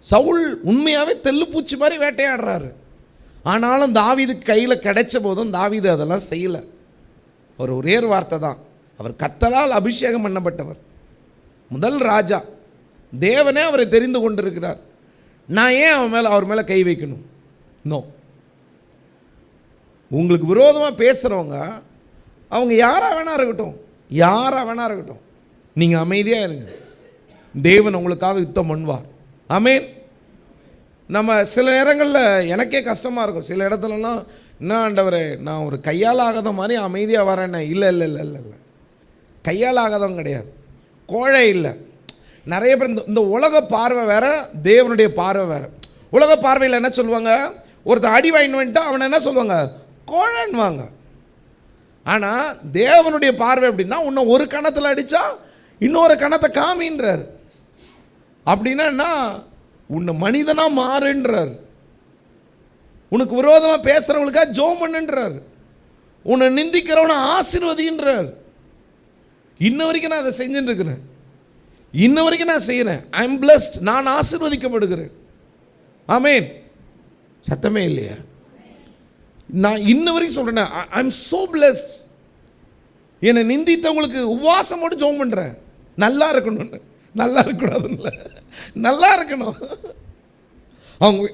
சவுல் உண்மையாகவே தெல்லுப்பூச்சி மாதிரி வேட்டையாடுறாரு. ஆனாலும் தாவீது கையில் கிடைச்ச போதும் தாவீது அதெல்லாம் செய்யலை. ஒரு ஒரே வார்த்தை தான். அவர் கர்த்தரால் அபிஷேகம் பண்ணப்பட்டவர், முதல் ராஜா. தேவனே அவரை தெரிந்து கொண்டிருக்கிறார். நான் ஏன் அவர் மேலே கை வைக்கணும்? நோ. உங்களுக்கு விரோதமாக பேசுகிறவங்க அவங்க யாராக வேணா இருக்கட்டும், யாராக வேணா இருக்கட்டும், நீங்கள் அமைதியாக இருங்க. தேவன் உங்களுக்காக யுத்தம் பண்ணுவார். ஆமென். நம்ம சில நேரங்களில் எனக்கே கஷ்டமாக இருக்கும். சில இடத்துலலாம், என்ன ஆண்டவரே, நான் ஒரு கையால் ஆகாத மாதிரி அமைதியாக வரேன்னே. இல்லை இல்லை இல்லை இல்லை இல்லை, கையால் ஆகாதவங்க கிடையாது, கோழை இல்லை. நிறைய பேர் இந்த உலக பார்வை வேறு, தேவனுடைய பார்வை வேறு. உலக பார்வையில் என்ன சொல்லுவாங்க? ஒருத்தர் அடி வாங்கிட்டு வந்துட்டா அவனை என்ன சொல்லுவாங்க? கோழன்வாங்க. ஆனால் தேவனுடைய பார்வை எப்படின்னா, உன்னை ஒரு கணத்தில் அடித்தா இன்னொரு கணத்தை காமின்றார். அப்படின்னா உன்னை மனிதனாக மாறுன்றார். உனக்கு விரோதமாக பேசுகிறவங்களுக்காக ஜோம் பண்ணுன்றார். உன்னை நிந்திக்கிறவனை ஆசீர்வதின்றார். இன்ன வரைக்கும் நான் அதை செஞ்சுட்டு இருக்கிறேன். இன்ன வரைக்கும் நான் செய்கிறேன். I am blessed. நான் ஆசீர்வதிக்கப்படுகிறேன். ஆமென். சத்தமே இல்லையா? நான் இன்ன வரைக்கும் சொல்கிறேன், ஐ எம் ஸோ பிளஸ்ட். என்னை நிந்தித்தவங்களுக்கு உபவாசம் போட்டு ஜோம் பண்ணுறேன். நல்லா இருக்கணும்னு. நல்லா இருக்கக்கூடாதுன்னு, நல்லா இருக்கணும்.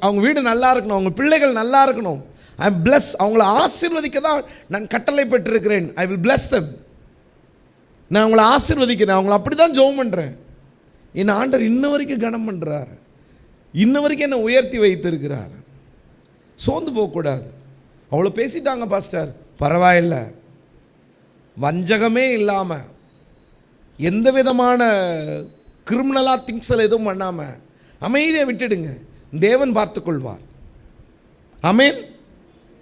அவங்க வீடு நல்லா இருக்கணும், அவங்க பிள்ளைகள் நல்லா இருக்கணும். I am plus. அவங்கள ஆசீர்வதிக்க தான் நான் கட்டளை பெற்றிருக்கிறேன். I will plus them. நான் அவங்கள ஆசீர்வதிக்கிறேன். அவங்கள அப்படி தான் ஜெபம் பண்ணுறேன். என்னை ஆண்டவர் இன்ன வரைக்கும் கனம் பண்ணுறார். இன்ன வரைக்கும் என்னை உயர்த்தி வைத்திருக்கிறார். சோர்ந்து போகக்கூடாது. அவ்வளோ பேசிட்டாங்க பாஸ்டர், பரவாயில்லை. வஞ்சகமே இல்லாமல், எந்த விதமான கிரிமினலாக திங்ஸில் எதுவும் பண்ணாமல் அமைதியை விட்டுடுங்க. தேவன் பார்த்துக்கொள்வார். ஆமென்.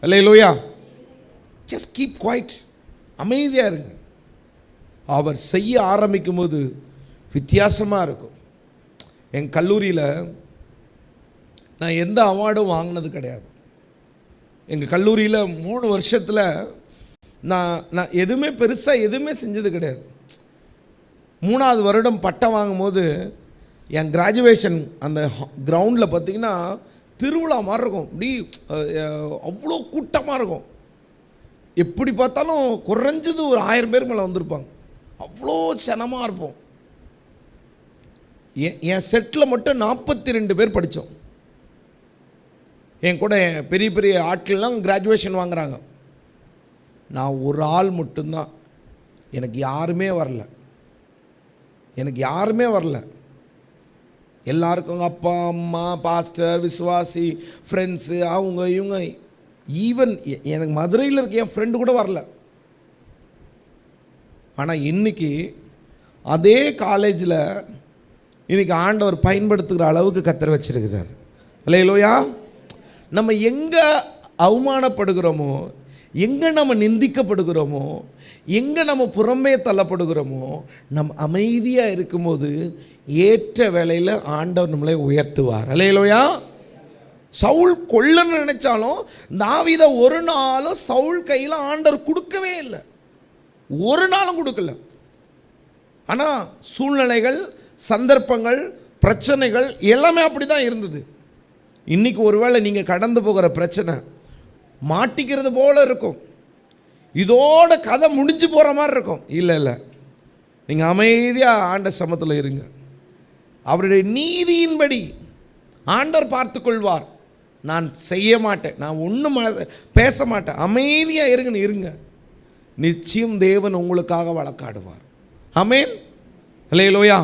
அல்லேலூயா. Just keep quiet. அமைதியாக இருங்க. அவர் செய்ய ஆரம்பிக்கும் போது வித்தியாசமாக இருக்கும். என் கல்லூரியில் நான் எந்த அவார்டும் வாங்கினது கிடையாது. எங்கள் கல்லூரியில் 3 வருஷத்தில் நான் எதுவுமே பெருசாக எதுவுமே செஞ்சது கிடையாது. 3ஆவது வருடம் பட்டம் வாங்கும்போது என் கிராஜுவேஷன் அந்த கிரவுண்டில் பார்த்திங்கன்னா திருவிழா மாதிரி இருக்கும். இப்படி அவ்வளோ கூட்டமாக இருக்கும். எப்படி பார்த்தாலும் குறைஞ்சது ஒரு 1000 பேர் மேலே வந்திருப்பாங்க. அவ்வளோ சனமாக இருப்போம். என் செட்டில் மட்டும் 42 பேர் படித்தோம். என் கூட பெரிய பெரிய ஆட்கள்லாம் கிராஜுவேஷன் வாங்குகிறாங்க. நான் ஒரு ஆள் மட்டும்தான். எனக்கு யாருமே வரல. எல்லாருக்கும் அப்பா அம்மா பாஸ்டர் விசுவாசி ஃப்ரெண்ட்ஸு அவங்க இவங்க ஈவன் எனக்கு மதுரையில் இருக்க என் ஃப்ரெண்டு கூட வரல. ஆனால் இன்னைக்கு அதே காலேஜில் இன்னைக்கு ஆண்டவர் பயன்படுத்துகிற அளவுக்கு கர்த்தர் வச்சிருக்கிறார். அல்லேலூயா. நம்ம எங்கே அவமானப்படுகிறோமோ, எங்கே நம்ம நிந்திக்கப்படுகிறோமோ, எங்கே நம்ம புறம்பே தள்ளப்படுகிறோமோ, நம்ம அமைதியாக இருக்கும்போது ஏற்ற வேளையில் ஆண்டவர் நம்மளை உயர்த்துவார். அல்லேலூயா. சவுல் கொல்லன்னு நினைச்சாலும் தாவீதை ஒரு நாளும் சவுல் கையில் ஆண்டவர் கொடுக்கவே இல்லை, ஒரு நாளும் கொடுக்கல. ஆனால் சூழ்நிலைகள், சந்தர்ப்பங்கள், பிரச்சனைகள் எல்லாமே அப்படி தான் இருந்தது. இன்றைக்கி ஒருவேளை நீங்கள் கடந்து போகிற பிரச்சனை மாட்டிக்கிறது போல இருக்கும், இதோட கதை முடிஞ்சு போகிற மாதிரி இருக்கும். இல்லை இல்லை, நீங்கள் அமைதியாக ஆண்ட சமத்தில் இருங்க. அவருடைய நீதியின்படி ஆண்டவர் பார்த்து கொள்வார். நான் செய்ய மாட்டேன், நான் ஒன்றும் பேச மாட்டேன், அமைதியாக இருங்கன்னு இருங்க. நிச்சயம் தேவன் உங்களுக்காக வழக்காடுவார். ஆமென். அல்லேலூயா.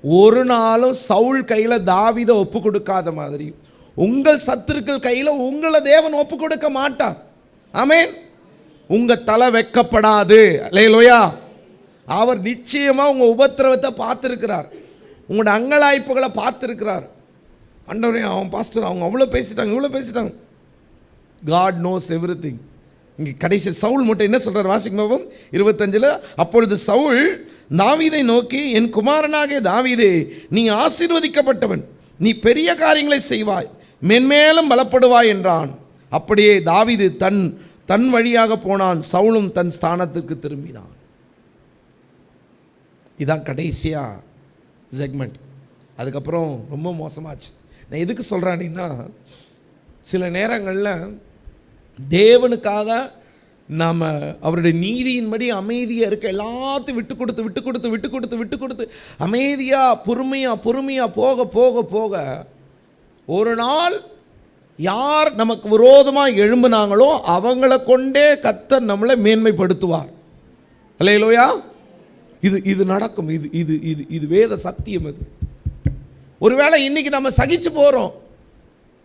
ஒரு நாளும் சவுல் கையில் தாவீதை ஒப்பு கொடுக்காத மாதிரி உங்கள் சத்துருக்கள் கையில் உங்களை தேவன் ஒப்பு கொடுக்க மாட்டார். ஆமென். உங்கள் தலை வெக்கப்படாது. அல்லேலூயா. அவர் நிச்சயமாக உங்கள் உபத்திரவத்தை பார்த்துருக்கிறார், உங்களோட அங்கலாய்ப்புகளை பார்த்துருக்கிறார். ஆண்டவரே, அவன் பாஸ்டர் அவங்க அவ்வளோ பேசிட்டாங்க, இவ்வளோ பேசிட்டாங்க. God knows everything. இங்கே கடைசி சவுல் மட்டும் என்ன சொல்கிறார் வாசிக்கும் பாவம் 25. அப்பொழுது சவுல் தாவீதை நோக்கி, என் குமாரனாகிய தாவீதே, நீ ஆசீர்வதிக்கப்பட்டவன், நீ பெரிய காரியங்களை செய்வாய், மென்மேலும் பலப்படுவாய் என்றான். அப்படியே தாவீது தன் வழியாக போனான், சவுலும் தன் ஸ்தானத்துக்கு திரும்பினான். இதான் கடைசியாக செக்மெண்ட். அதுக்கப்புறம் ரொம்ப மோசமாச்சு. நான் எதுக்கு சொல்கிறேன் அப்படின்னா, சில நேரங்களில் தேவனுக்காக நாம் அவருடைய நீதியின்படி அமைதியாக இருக்க எல்லாத்தையும் விட்டு கொடுத்து அமைதியாக பொறுமையாக போக போக போக ஒரு நாள் யார் நமக்கு விரோதமாக எழும்பினாங்களோ அவங்கள கொண்டே கர்த்தர் நம்மளை மேன்மைப்படுத்துவார். அல்லேலூயா. இது நடக்கும். இது வேத சத்தியம். இது ஒருவேளை இன்னைக்கு நம்ம சகிச்சு போகிறோம்,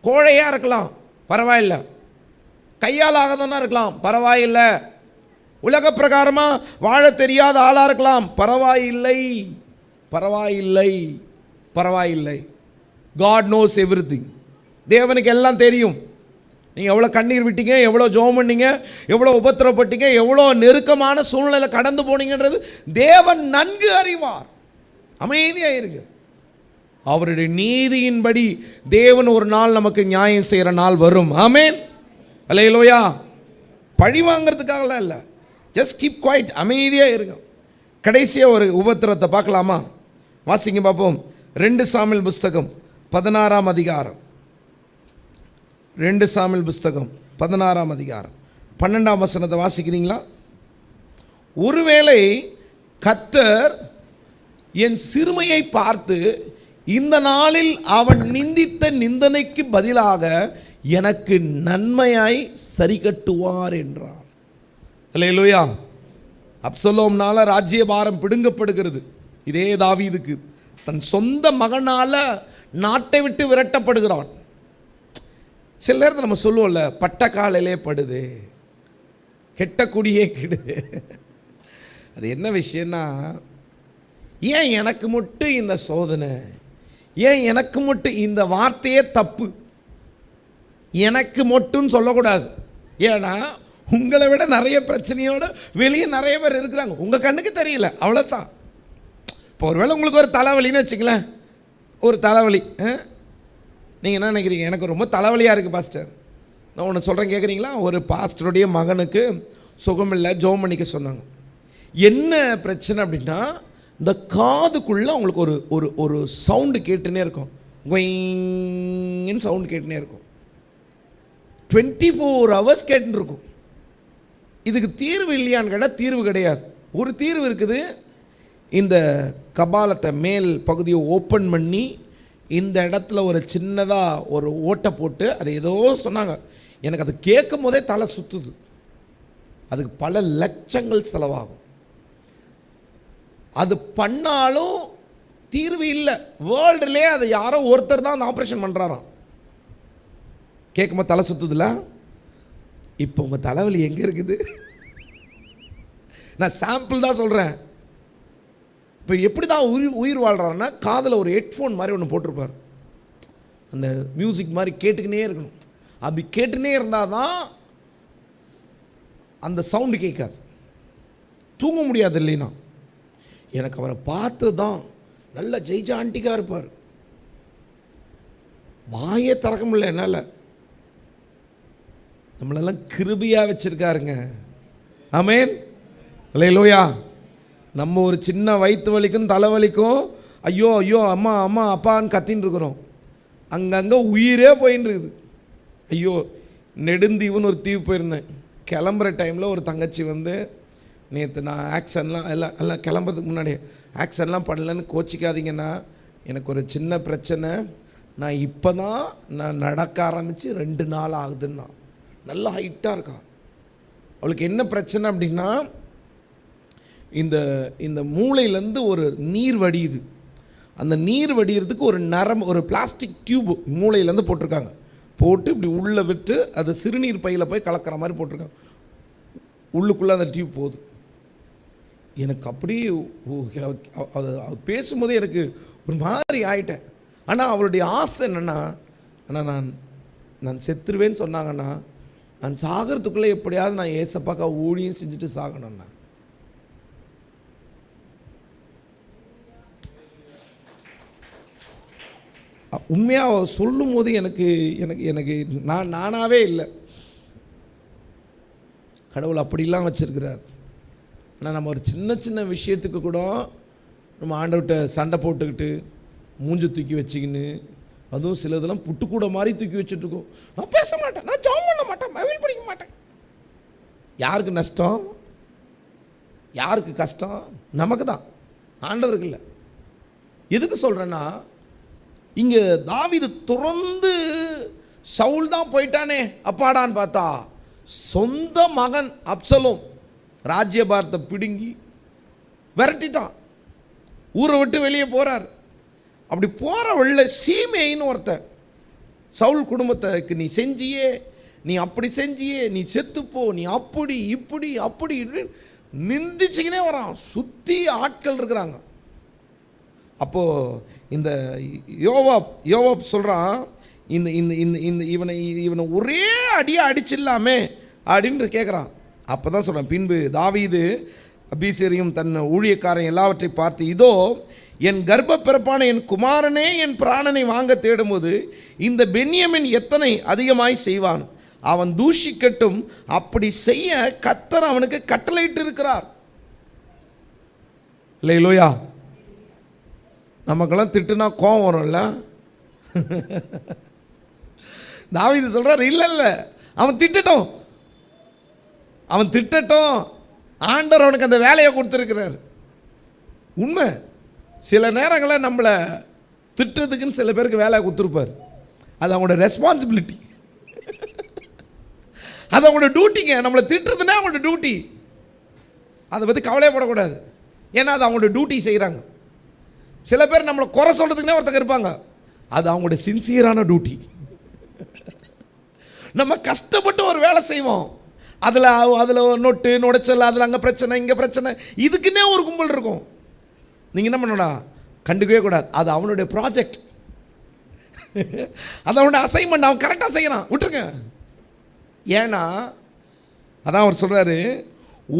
கோழையாக இருக்கலாம், பரவாயில்லை, கையால் ஆகாதவனா இருக்கலாம், பரவாயில்லை, உலக பிரகாரமாக வாழ தெரியாத ஆளாக இருக்கலாம், பரவாயில்லை. God knows everything. தேவனுக்கு எல்லாம் தெரியும். நீங்கள் எவ்வளோ கண்ணீர் விட்டீங்க, எவ்வளோ ஜெபம் பண்ணீங்க, எவ்வளோ உபத்திரப்பட்டீங்க, எவ்வளோ நெருக்கமான சூழ்நிலை கடந்து போனீங்கன்றது தேவன் நன்கு அறிவார். அமைதியாக இருங்க. அவருடைய நீதியின்படி தேவன் ஒரு நாள் நமக்கு நியாயம் செய்கிற நாள் வரும். ஆமென். அல்லேலூயா. பழி வாங்கிறதுக்காகலாம் இல்லை, ஜஸ்ட் கீப் குவைட், அமைதியாக இருங்க. கடைசியாக ஒரு உபத்திரத்தை பார்க்கலாமா? வாசிங்க பார்ப்போம். 2 சாமுவேல் புஸ்தகம் 16ஆம் அதிகாரம். 2 சாமுவேல் புஸ்தகம் 16ஆம் அதிகாரம் 12ஆம் வசனத்தை வாசிக்கிறீங்களா? ஒருவேளை கர்த்தர் என் சிறுமையை பார்த்து இந்த நாளில் அவன் நிந்தித்த நிந்தனைக்கு பதிலாக எனக்கு நன்மையாய் சரி கட்டுவார் என்றார். அல்லேலூயா. அப்சலோம்னால ராஜ்யபாரம் பிடுங்கப்படுகிறது. இதே தாவீதுக்கு தன் சொந்த மகனால நாட்டை விட்டு விரட்டப்படுகிறான். சில நேரத்தில் நம்ம சொல்லுவோம்ல, பட்ட காலிலே படுது, கெட்ட குடியே கெடுது. அது என்ன விஷயம்னா, ஏன் எனக்கு மட்டும் இந்த சோதனை, ஏன் எனக்கு மட்டும் இந்த வார்த்தையே தப்பு, எனக்கு மட்டும் சொல்லக்கூடாது. ஏன்னா உங்களை விட நிறைய பிரச்சனையோடு வெளியே நிறைய பேர் இருக்கிறாங்க, உங்கள் கண்ணுக்கு தெரியல, அவ்வளோதான். இப்போ ஒருவேளை உங்களுக்கு ஒரு தலைவலின்னு வச்சுங்களேன், ஒரு தலைவலி, நீங்கள் என்ன நினைக்கிறீங்க? எனக்கு ரொம்ப தலைவலியாக இருக்குது பாஸ்டர், நான் ஒன்று சொல்கிறேன் கேட்குறீங்களா? ஒரு பாஸ்டருடைய மகனுக்கு சுகமில்லை, ஜெபம் பண்ணிக்க சொன்னாங்க. என்ன பிரச்சனை அப்படின்னா, இந்த காதுக்குள்ளே அவங்களுக்கு ஒரு ஒரு ஒரு சவுண்டு கேட்டுனே இருக்கும், கொயின்னு சவுண்டு கேட்டுனே இருக்கும், 24 hours கேட்டுன்னு இருக்கும். இதுக்கு தீர்வு இல்லையான்னு கேட்டால் தீர்வு கிடையாது. ஒரு தீர்வு இருக்குது. இந்த கபாலத்தை மேல் பகுதியை ஓப்பன் பண்ணி இந்த இடத்துல ஒரு சின்னதாக ஒரு ஓட்டை போட்டு, அது ஏதோ சொன்னாங்க, எனக்கு அது கேட்கும் போதே தலை சுற்றுது. அதுக்கு பல லட்சங்கள் செலவாகும். அது பண்ணாலும் தீர்வு இல்லை. வேர்ல்டுலே அதை யாரோ ஒருத்தர் தான் அந்த ஆப்ரேஷன் பண்ணுறாராம். கேட்கும்போது தலை சுற்றுதில்ல, இப்போ உங்கள் தலைவலி எங்கே இருக்குது? நான் சாம்பிள் தான் சொல்கிறேன். இப்போ எப்படி தான் உயிர் வாழ்கிறாருன்னா, காதில் ஒரு ஹெட்ஃபோன் மாதிரி ஒன்று போட்டிருப்பார். அந்த மியூசிக் மாதிரி கேட்டுக்கினே இருக்கணும். அப்படி கேட்டுனே இருந்தால் தான் அந்த சவுண்டு கேட்காது, தூங்க முடியாது. இல்லைன்னா எனக்கு அவரை பார்த்து தான் நல்ல ஜெய்ஜாண்டிக்காக இருப்பார். வாயே திறக்க முடியல என்னால். நம்மளெல்லாம் கிருபியாக வச்சுருக்காருங்க. ஆமென். அல்லேலூயா. நம்ம ஒரு சின்ன வயிற்று வலிக்கும் தலைவலிக்கும் ஐயோ ஐயோ அம்மா அம்மா அப்பான்னு கத்தின்னு இருக்கிறோம். அங்கங்கே உயிரே போயின்னு இருக்குது. ஐயோ, நெடுந்தீவுன்னு ஒரு தீவு போயிருந்தேன். கிளம்புற டைமில் ஒரு தங்கச்சி வந்து, நேற்று நான் ஆக்ஷன்லாம் எல்லாம் கிளம்புறதுக்கு முன்னாடி ஆக்ஷன்லாம் பண்ணலன்னு கோச்சிக்காதீங்கன்னா, எனக்கு ஒரு சின்ன பிரச்சனை, நான் இப்போ தான் நான் நடக்க ஆரம்பித்து 2 நாள் ஆகுதுன்னா. நல்லா ஹைட்டாக இருக்கா. அவளுக்கு என்ன பிரச்சனை அப்படின்னா, இந்த இந்த மூளையிலேருந்து ஒரு நீர் வடியுது. அந்த நீர் வடிகிறதுக்கு ஒரு நரம்பு, ஒரு பிளாஸ்டிக் டியூப் மூளையிலேருந்து போட்டிருக்காங்க. போட்டு இப்படி உள்ளே விட்டு அது சிறுநீர் பையில் போய் கலக்கிற மாதிரி போட்டிருக்காங்க. உள்ளுக்குள்ளே அந்த டியூப் போகுது. எனக்கு அப்படியே அது பேசும்போதே எனக்கு ஒரு மாதிரி ஆகிட்டேன். ஆனால் அவளுடைய ஆசை என்னென்னா, ஆனால் நான் செத்துருவேன்னு சொன்னாங்கன்னா, நான் சாகிறதுக்குள்ளே எப்படியாவது நான் ஏசப்பாக்கா ஊழியம் செஞ்சுட்டு சாகணும்னா. உண்மையாக சொல்லும் போது எனக்கு எனக்கு எனக்கு நானாகவே இல்லை. கடவுள் அப்படிலாம் வச்சுருக்கிறார். ஆனால் நம்ம ஒரு சின்ன சின்ன விஷயத்துக்கு கூட நம்ம ஆண்டவர்கிட்ட சண்டை போட்டுக்கிட்டு மூஞ்சு தூக்கி வச்சுக்கின்னு, அதுவும் சிலதெல்லாம் புட்டுக்கூட மாதிரி தூக்கி வச்சுட்ருக்கோம். நான் பேச மாட்டேன், நான் ஜெபம் பண்ண மாட்டேன், பைபிள் படிக்க மாட்டேன். யாருக்கு நஷ்டம்? யாருக்கு கஷ்டம்? நமக்கு தான், ஆண்டவருக்கு இல்லை. எதுக்கு சொல்கிறேன்னா, இங்கே தாவீது துறந்து சவுல் தான் போயிட்டானே அப்பாடான்னு பார்த்தா, சொந்த மகன் அப்சலோம் ராஜ்யபாரத்தை பிடுங்கி விரட்டிட்டான். ஊரை விட்டு வெளியே போகிறார். அப்படி போகிற வழியில சீமேயின்னு ஒருத்தன், சவுல் குடும்பத்துக்கு நீ செஞ்சியே, நீ அப்படி செஞ்சியே, நீ செத்துப்போ, நீ அப்படி இப்படி அப்படி நிந்திச்சுக்கினே வரான். சுற்றி ஆட்கள் இருக்கிறாங்க. அப்போது இந்த யோவாப் சொல்கிறான், இந்த இந்த இந்த இந்த இவனை ஒரே அடியாக அடிச்சிடலாமே அப்படின்னு கேட்குறான். அப்போ தான் சொல்கிறேன், பின்பு தாவீது அபிசேரியும் தன் ஊழியக்காரன் எல்லாவற்றை பார்த்து, இதோ என் கர்ப்ப பிறப்பான என் குமாரனே என் பிராணனை வாங்க தேடும்போது இந்த பென்யமின் எத்தனை அதிகமாய் செய்வான், அவன் தூஷிக்கட்டும், அப்படி செய்ய கர்த்தர் அவனுக்கு கட்டளையிட்டு இருக்கிறார். இல்லையா? நமக்கெல்லாம் திட்டுனா கோவம் வரும்ல. தாவீது சொல்கிறார், இல்லை அவன் திட்டட்டும், அவன் திட்டட்டும், ஆண்டவர் அவனுக்கு அந்த வேலையை கொடுத்துருக்கிறார். உண்மை. சில நேரங்களில் நம்மளை திட்டுறதுக்குன்னு சில பேருக்கு வேலையை கொடுத்துருப்பார். அது அவங்களோட ரெஸ்பான்சிபிலிட்டி, அது அவங்களோட டியூட்டிங்க. நம்மளை திட்டுறதுன்னா அவங்களோட டியூட்டி. அதை பற்றி கவலைப்படக்கூடாது, ஏன்னா அது அவங்களோட டியூட்டி செய்கிறாங்க. சில பேர் நம்மளை குறை சொல்கிறதுக்குனே ஒருத்தங்க இருப்பாங்க, அது அவங்களோட சின்சியரான டியூட்டி. நம்ம கஷ்டப்பட்டு ஒரு வேலை செய்வோம், அதில் நொட்டு நுடைச்சல், அதில் அங்கே பிரச்சனை இங்கே பிரச்சனை, இதுக்குன்னே ஒரு கும்பல் இருக்கும். நீங்கள் என்ன பண்ணடா, கண்டுக்கவே கூடாது. அது அவனுடைய ப்ராஜெக்ட், அது அவனுடைய அசைன்மெண்ட், அவன் கரெக்டாக செய்யறான், விட்டுருங்க. ஏன்னா அதான் அவர் சொல்கிறாரு,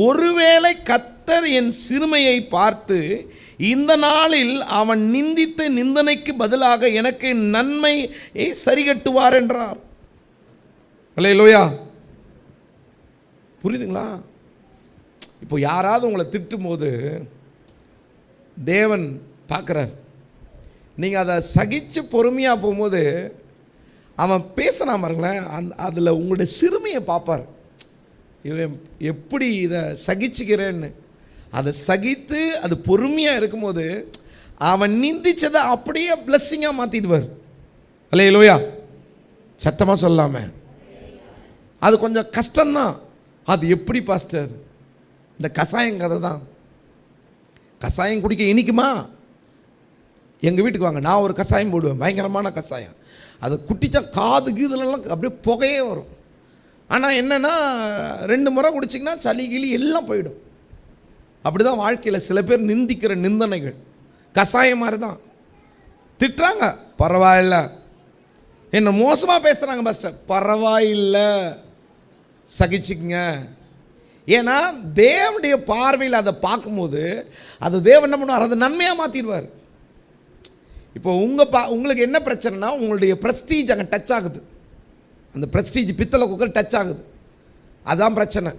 ஒருவேளை கர்த்தர் என் சிறுமையை பார்த்து இந்த நாளில் அவன் நிந்தித்த நிந்தனைக்கு பதிலாக எனக்கு நன்மையை சரிகட்டுவார் என்றார். அல்லேலூயா. புரியுதுங்களா? இப்போ யாராவது உங்களை திட்டும் போது தேவன் பார்க்குறார். நீங்கள் அதை சகித்து பொறுமையாக போகும்போது அவன் பேசினா பாருங்களேன், அதில் உங்களுடைய சிறுமையை பார்ப்பார். இவன் எப்படி இதை சகிச்சுக்கிறேன்னு. அதை சகித்து அது பொறுமையாக இருக்கும்போது அவன் நிந்திச்சதை அப்படியே பிளஸ்ஸிங்காக மாற்றிடுவார். அல்லேலூயா. சத்தமாக சொல்லாமல் அது கொஞ்சம் கஷ்டம்தான். அது எப்படி பாஸ்டர்? இந்த கஷாயம் கதை தான். கஷாயம் குடிக்க இனிக்குமா? எங்கள் வீட்டுக்கு வாங்க, நான் ஒரு கஷாயம் போடுவேன், பயங்கரமான கஷாயம். அதை குட்டிச்சா காது கீதுலலாம் அப்படியே புகையே வரும். ஆனால் என்னென்னா 2 முறை குடிச்சிங்கன்னா சளி கிளி எல்லாம் போயிடும். அப்படி தான் வாழ்க்கையில் சில பேர் நிந்திக்கிற நிந்தனைகள் கசாயம் மாதிரி தான். திட்டுறாங்க, பரவாயில்ல. என்ன மோசமாக பேசுகிறாங்க பாஸ்டர், பரவாயில்ல, சகிச்சுக்குங்க. ஏன்னா தேவனுடைய பார்வையில் அதை பார்க்கும்போது அது தேவன் என்ன பண்ணுவார், அதை நன்மையாக மாற்றிடுவார். இப்போ உங்களுக்கு என்ன பிரச்சனைனா, உங்களுடைய ப்ரெஸ்டீஜ் அங்கே டச் ஆகுது. அந்த ப்ரெஸ்டீஜ் பித்தளை குக்கர் டச் ஆகுது, அதுதான் பிரச்சனை.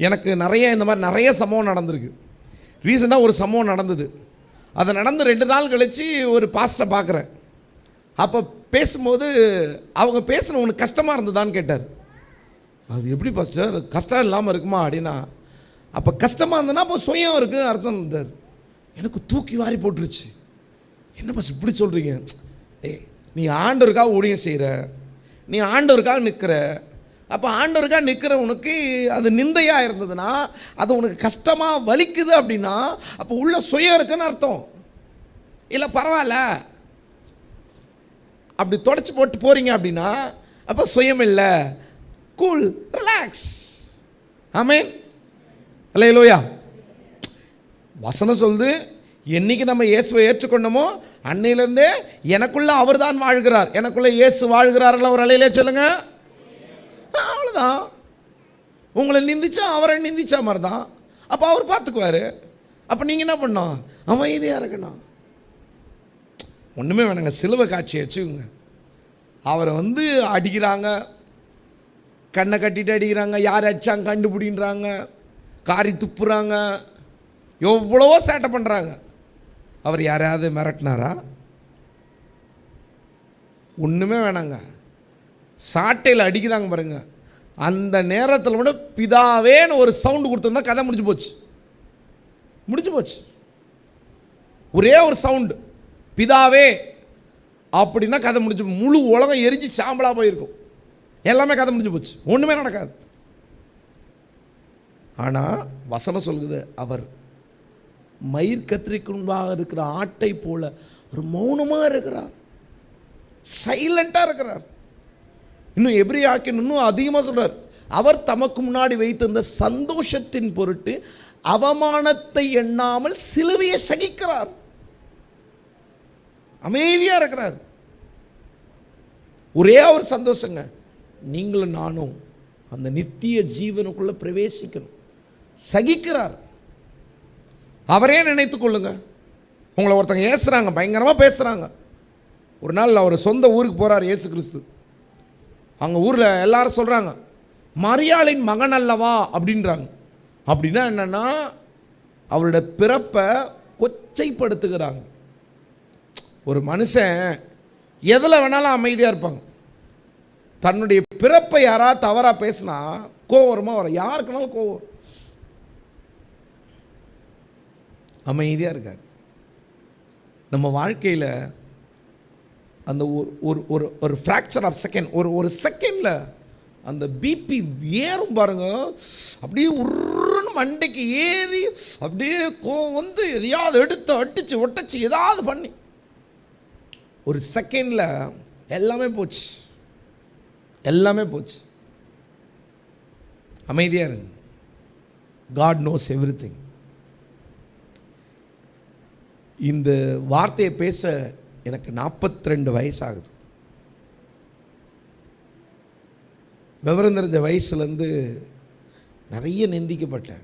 எனக்கு இந்த மாதிரி நிறைய சம்பவம் நடந்திருக்கு. ரீசெண்டாக ஒரு சம்பவம் நடந்தது. அதை நடந்து 2 நாள் கழித்து ஒரு பாஸ்டரை பார்க்குறேன். அப்போ பேசும்போது அவங்க பேசுன உனக்கு கஷ்டமாக இருந்ததான்னு கேட்டார். அது எப்படி பாஸ்டர், கஷ்டம் இல்லாமல் இருக்குமா அப்படின்னா, அப்போ கஷ்டமாக இருந்ததுன்னா அப்போ சுயம் இருக்குது அர்த்தம் இருந்தார். எனக்கு தூக்கி வாரி போட்டுருச்சு. என்ன பாஸ்டர் இப்படி சொல்கிறீங்க? நீ ஆண்டவருக்காக ஊழியம் செய்கிற, நீ ஆண்டவருக்காக நிற்கிற. அப்போ ஆண்டவருக்காக நிற்கிற உனக்கு அது நிந்தையாக இருந்ததுன்னா, அது உனக்கு கஷ்டமாக வலிக்குது அப்படின்னா, அப்போ உள்ள சுயம் இருக்குன்னு அர்த்தம். இல்லை பரவாயில்ல அப்படி தொடச்சி போட்டு போகிறீங்க அப்படின்னா, அப்போ சுயம் இல்லை, கூல், ரிலாக்ஸ். ஆமென், அல்லேலூயா. வசனம் சொல்லுது, என்னைக்கு நம்ம இயேசுவை ஏற்றுக்கொண்டோமோ அன்னையிலேருந்தே எனக்குள்ளே அவர் தான் வாழ்கிறார், எனக்குள்ளே இயேசு வாழ்கிறார்கள். ஒரு அலையிலே சொல்லுங்க. அவ்வளோதான். உங்களை நிந்திச்சா அவரை நிந்திச்சா மாதிரி தான். அப்போ அவர் பார்த்துக்குவார். அப்போ நீங்கள் என்ன பண்ணணும், அமைதியாக இருக்கணும். ஒன்றுமே வேணாங்க, சிலுவை காட்சியை வச்சுக்கோங்க. அவரை அடிக்கிறாங்க, கண்ணை கட்டிட்டு அடிக்கிறாங்க, யார் அடிச்சாங்க கண்டுபிடின்றாங்க, காரி துப்புறாங்க, எவ்வளவோ சேட்டை பண்ணுறாங்க. அவர் யாரையாவது மிரட்டினாரா? ஒன்றுமே வேணாங்க. சாட்டையில் அடிக்கிறாங்க பாருங்க, அந்த நேரத்தில் கூட பிதாவேன்னு ஒரு சவுண்டு கொடுத்துருந்தா கதை முடிஞ்சு போச்சு. முடிஞ்சு போச்சு. ஒரே ஒரு சவுண்டு, பிதாவே அப்படின்னா கதை முடிஞ்சு, முழு உலகம் எரிஞ்சு சாம்பலாக போயிருக்கும். எல்லாமே கதை முடிஞ்சு போச்சு, ஒன்றுமே நடக்காது. ஆனால் வசனம் சொல்லுது, அவர் மயிர் கத்திரிக்கு முன்பாக இருக்கிற ஆட்டை போல ஒரு மௌனமாக இருக்கிறார், சைலண்டாக இருக்கிறார். இன்னும் எபிரேயருக்கு இன்னும் அதிகமாக சொல்கிறார், அவர் தமக்கு முன்னாடி வைத்திருந்த சந்தோஷத்தின் பொருட்டு அவமானத்தை எண்ணாமல் சிலுவையை சகிக்கிறார். அமைதியாக இருக்கிறார். ஒரே ஒரு சந்தோஷங்க, நீங்களும் நானும் அந்த நித்திய ஜீவனுக்குள்ளே பிரவேசிக்கணும். சகிக்கிறார். அவரே நினைத்து கொள்ளுங்க. உங்களை ஒருத்தங்க ஏசுகிறாங்க, பயங்கரமாக பேசுகிறாங்க. ஒரு நாள் அவர் சொந்த ஊருக்கு போகிறார் இயேசு கிறிஸ்து. அங்கே ஊரில் எல்லாரும் சொல்கிறாங்க, மரியாளின் மகன் அல்லவா அப்படின்றாங்க. அப்படின்னா என்னென்னா, அவரோட பிறப்பை கொச்சைப்படுத்துகிறாங்க. ஒரு மனுஷன் எதில் வேணாலும் அமைதியாக இருப்பாங்க. தன்னுடைய பிறப்பை யாராவது தவறாக பேசினா கோவரமாக வர, யாருக்குனாலும் கோவம். அமைதியாக இருக்கார். நம்ம வாழ்க்கையில் அந்த ஒரு ஃப்ராக்சர் ஆஃப் செகண்ட், ஒரு செகண்டில் அந்த பிபி ஏறும் பாருங்க. அப்படியே உருன்னு மண்டைக்கு ஏறி அப்படியே கோவம் எதையாவது எடுத்து அடித்து ஒட்டச்சு ஏதாவது பண்ணி ஒரு செகண்டில் எல்லாமே போச்சு, எல்லாமே போச்சு. அமைதியாக இருங்க. God knows everything. இந்த வார்த்தையை பேச எனக்கு 42 வயசு ஆகுது. விவரம் தெரிஞ்ச வயசுலேருந்து நிறைய நிந்திக்கப்பட்டேன்,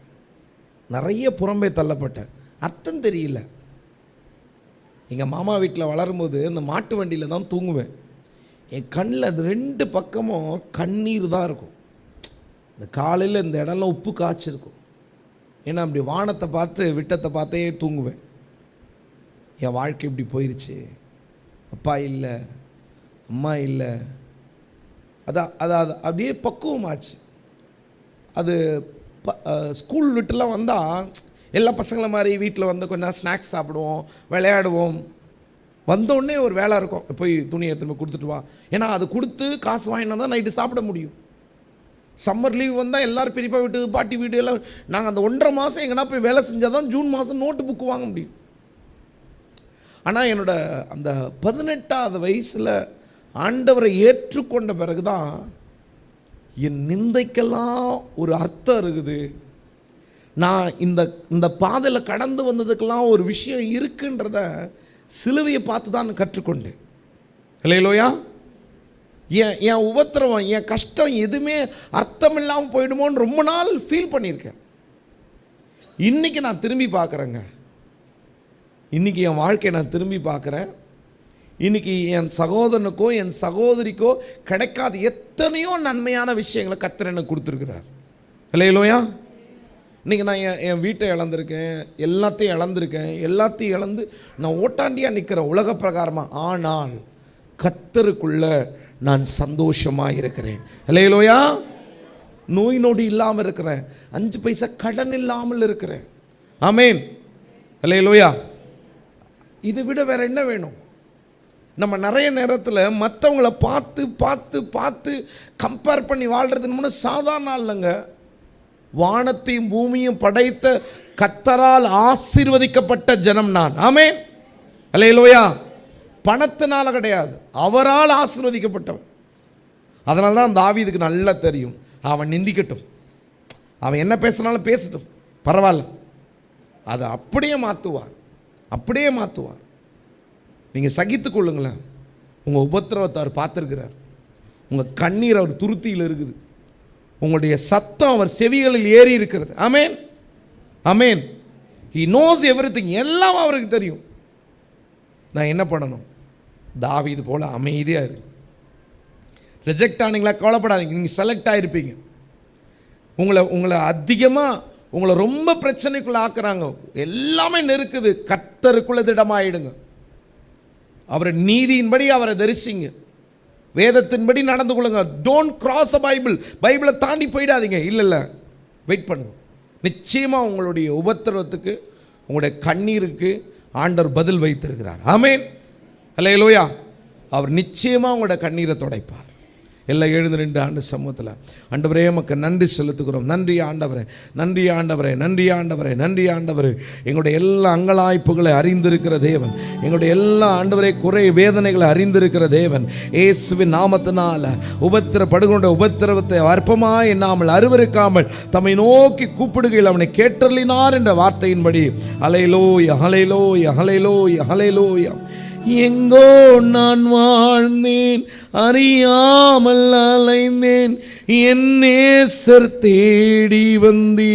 நிறைய புறம்பே தள்ளப்பட்டேன். அர்த்தம் தெரியல. எங்கள் மாமா வீட்டில் வளரும்போது இந்த மாட்டு வண்டியில் தான் தூங்குவேன். என் கண்ணில் அது 2 பக்கமும் கண்ணீர் தான் இருக்கும். இந்த காலையில் இந்த இடம்லாம் உப்பு காய்ச்சிருக்கும். ஏன்னா அப்படி வானத்தை பார்த்து விட்டத்தை பார்த்தே தூங்குவேன். என் வாழ்க்கை இப்படி போயிடுச்சு, அப்பா இல்லை, அம்மா இல்லை. அதான் அப்படியே பக்குவமாச்சு. அது ஸ்கூல் விட்டுலாம் வந்தால் எல்லா பசங்களை மாதிரி வீட்டில் கொஞ்சம் ஸ்நாக்ஸ் சாப்பிடுவோம், விளையாடுவோம். வந்தோடனே ஒரு வேலை இருக்கும், போய் துணி எடுத்து போய் கொடுத்துட்டு வா. ஏன்னா அது கொடுத்து காசு வாங்கினா தான் நைட்டு சாப்பிட முடியும். சம்மர் லீவ் வந்தால் எல்லோரும் பெரியப்பா வீட்டு பாட்டி வீடு எல்லாம் நாங்கள் அந்த 1.5 மாதம் எங்கன்னா போய் வேலை செஞ்சால் தான் ஜூன் மாதம் நோட்டு புக்கு வாங்க முடியும். ஆனால் அந்த 18வது வயசில் ஆண்டவரை ஏற்றுக்கொண்ட பிறகு தான் என் நிந்தைக்கெல்லாம் ஒரு அர்த்தம் இருக்குது, நான் இந்த பாதையில் கடந்து வந்ததுக்கெல்லாம் ஒரு விஷயம் இருக்குன்றத சிலுவையை பார்த்து தான் கற்றுக்கொண்டேன். இல்லையிலோயா? என் உபத்திரவம், என் கஷ்டம் எதுவுமே அர்த்தம் இல்லாமல் போயிடுமோன்னு ரொம்ப நாள் ஃபீல் பண்ணியிருக்கேன். இன்றைக்கி நான் திரும்பி பார்க்குறேங்க. இன்றைக்கி என் வாழ்க்கையை நான் திரும்பி பார்க்குறேன். இன்றைக்கி என் சகோதரனுக்கோ என் சகோதரிக்கோ கிடைக்காத எத்தனையோ நன்மையான விஷயங்களை கர்த்தர் எனக்கு கொடுத்துருக்கிறார். இல்லையிலோயா? இன்றைக்கி நான் என் வீட்டை இழந்திருக்கேன், எல்லாத்தையும் இழந்து நான் ஓட்டாண்டியாக நிற்கிறேன் உலக பிரகாரமாக. ஆனால் கர்த்தருக்குள்ள நான் சந்தோஷமாக இருக்கிறேன். இல்லையிலோயா? நோய் நொடி இல்லாமல் இருக்கிறேன், 5 பைசா கடன் இல்லாமல் இருக்கிறேன். ஆமேன். இல்லையிலோயா? இதை விட வேற என்ன வேணும்? நம்ம நிறைய நேரத்தில் மற்றவங்கள பார்த்து பார்த்து பார்த்து கம்பேர் பண்ணி வாழ்கிறதுன்னு சாதாரண இல்லைங்க. வானத்தையும் பூமியும் படைத்த கர்த்தரால் ஆசீர்வதிக்கப்பட்ட ஜனம் நான். ஆமேன். அல்லேலூயா. பணத்தினால கிடையாது, அவரால் ஆசீர்வதிக்கப்பட்டவன். அதனால தான் தாவீதுக்கு நல்லா தெரியும், அவன் நிந்திக்கட்டும், அவன் என்ன பேசினாலும் பேசட்டும், பரவாயில்ல, அதை அப்படியே மாற்றுவார். நீங்கள் சகித்து கொள்ளுங்களேன். உங்கள் உபத்திரவத்தை அவர் பார்த்துருக்கிறார். உங்கள் கண்ணீர் அவர் துருத்தியில் இருக்குது. உங்களுடைய சத்தம் அவர் செவிகளில் ஏறி இருக்கிறது. ஆமேன், ஆமேன். He knows everything. எல்லாம் அவருக்கு தெரியும். நான் என்ன பண்ணணும்? தாவீது போல் அமைதியாக இருக்கு. ரிஜெக்ட் ஆனீங்களா? கவலைப்படாதீங்க, நீங்கள் செலக்ட் ஆகிருப்பீங்க. உங்களை அதிகமாக உங்களை ரொம்ப பிரச்சனைக்குள்ளே ஆக்குறாங்க, எல்லாமே நெருக்குது. கர்த்தருக்குள்ள திடமாயிடுங்க. அவரை நீதியின்படி அவரை தரிசிங்க, வேதத்தின்படி நடந்து கொள்ளுங்க. டோன்ட் கிராஸ் த பைபிளை தாண்டி போயிடாதீங்க. இல்லை, வெயிட் பண்ணுங்க. நிச்சயமாக உங்களுடைய உபத்திரவத்துக்கு, உங்களுடைய கண்ணீருக்கு ஆண்டவர் பதில் வைத்திருக்கிறார். ஆமேன். அல்லேலூயா. அவர் நிச்சயமாக உங்களோட கண்ணீரை துடைப்பார். எல்லாம் எழுந்து நின்று ஆண்டு சமூகத்தில், ஆண்டவரே உமக்கு நன்றி செலுத்துகிறோம். நன்றி ஆண்டவரே, நன்றி ஆண்டவரே, நன்றி ஆண்டவரே, நன்றி ஆண்டவரே. எங்களுடைய எல்லா அங்கலாய்ப்புகளை அறிந்திருக்கிற தேவன், எங்களுடைய எல்லா ஆண்டவரே குறை வேதனைகளை அறிந்திருக்கிற தேவன், இயேசுவின் நாமத்தினால உபத்திரப்படுகளுடைய உபத்திரவத்தை அற்பமாய் எண்ணாமல் அருவருக்காமல் தம்மை நோக்கி கூப்பிடுகையில் அவனை கேட்டருளினார் என்ற வார்த்தையின்படி ஹல்லேலூயா, ஹல்லேலூயா, ஹல்லேலூயா, ஹல்லேலூயா. எங்கோ நான் வாழ்ந்தேன், அறியாமல் அலைந்தேன், என் நேசர் தேடி வந்தீர்.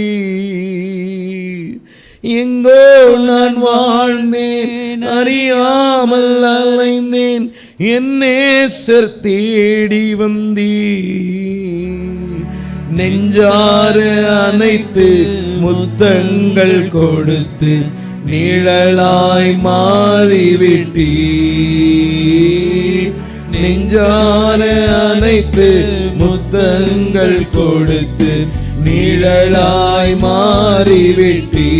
எங்கோ நான் வாழ்ந்தேன், அறியாமல் அலைந்தேன், என் நேசர் தேடி வந்தீர். நெஞ்சாறு அனைத்து முத்தங்கள் கொடுத்து நிழலாய் மாறிவிட்டீ. நெஞ்சார அனைத்து முத்தங்கள் கொடுத்து நிழலாய் மாறிவிட்டீ.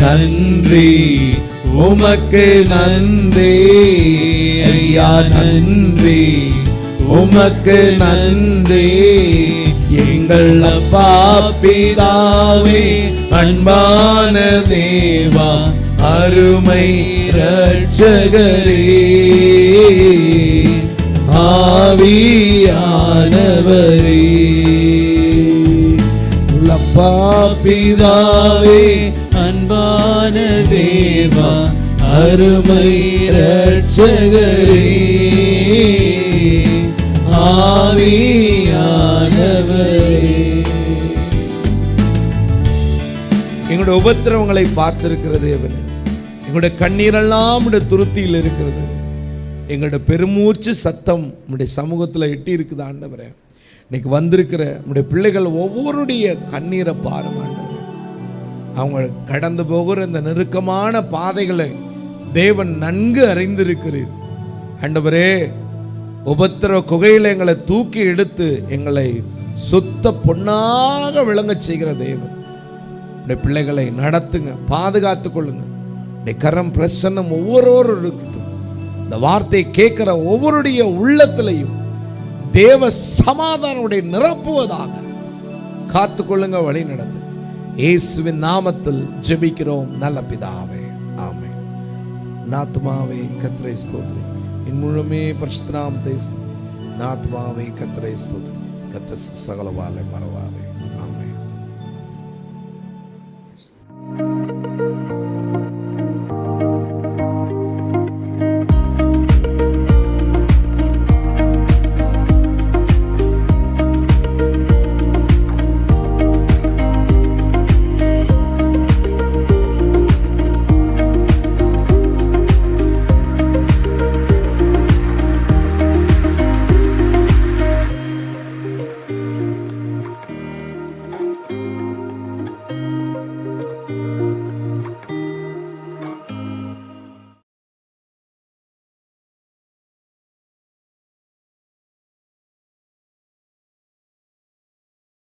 நன்றி உமக்கு நன்றி ஐயா, நன்றி உமக்கு நன்றி. எங்கள் அப்பா பிதாவே, அன்பான தேவா, அருமை இரட்சகரே, ஆவியானவரே. அப்பா பிதாவே, அன்பான தேவா, அருமை இரட்சகரே, ஆவியானவரே. எங்களுடைய உபத்திரவங்களை பார்த்திருக்கிறது தேவனே. எங்களுடைய கண்ணீரெல்லாம் உடைய துருத்தியில் இருக்கிறது. எங்களுடைய பெருமூச்சு சத்தம் உடைய சமூகத்தில் எட்டி இருக்குது ஆண்டவரே. இன்னைக்கு வந்திருக்கிற உடைய பிள்ளைகள் ஒவ்வொருடைய கண்ணீரை பாருங்க ஆண்டவரே. அவங்க கடந்து போகிற இந்த நெருக்கமான பாதைகளை தேவன் நன்கு அறிந்திருக்கிறீர் ஆண்டவரே. உபத்திரவ குகையில் எங்களை தூக்கி எடுத்து எங்களை சுத்த பொன்னாக விளங்க செய்கிற தேவன். உடைய பிள்ளைகளை நடத்துங்க, பாதுகாத்து கொள்ளுங்க. உடைய கரம் பிரசன்னம் ஒவ்வொருவரும் இருக்கட்டும். இந்த வார்த்தையை கேட்கிற ஒவ்வொருடைய உள்ளத்திலையும் தேவ சமாதானத்தை நிரப்புவதாக காத்துக்கொள்ளுங்க, வழி நடந்து இயேசுவின் நாமத்தில் ஜெபிக்கிறோம் நல்ல பிதாவே, ஆமென். ஆத்துமாவே கர்த்தரை ஸ்தோத்திரி, என் முழுமே பரிசுத்த நாமத்தை ஆத்மாவை கத்தரை ஸ்தோத்திரம். கத்த சகல வாழை மறவாதே.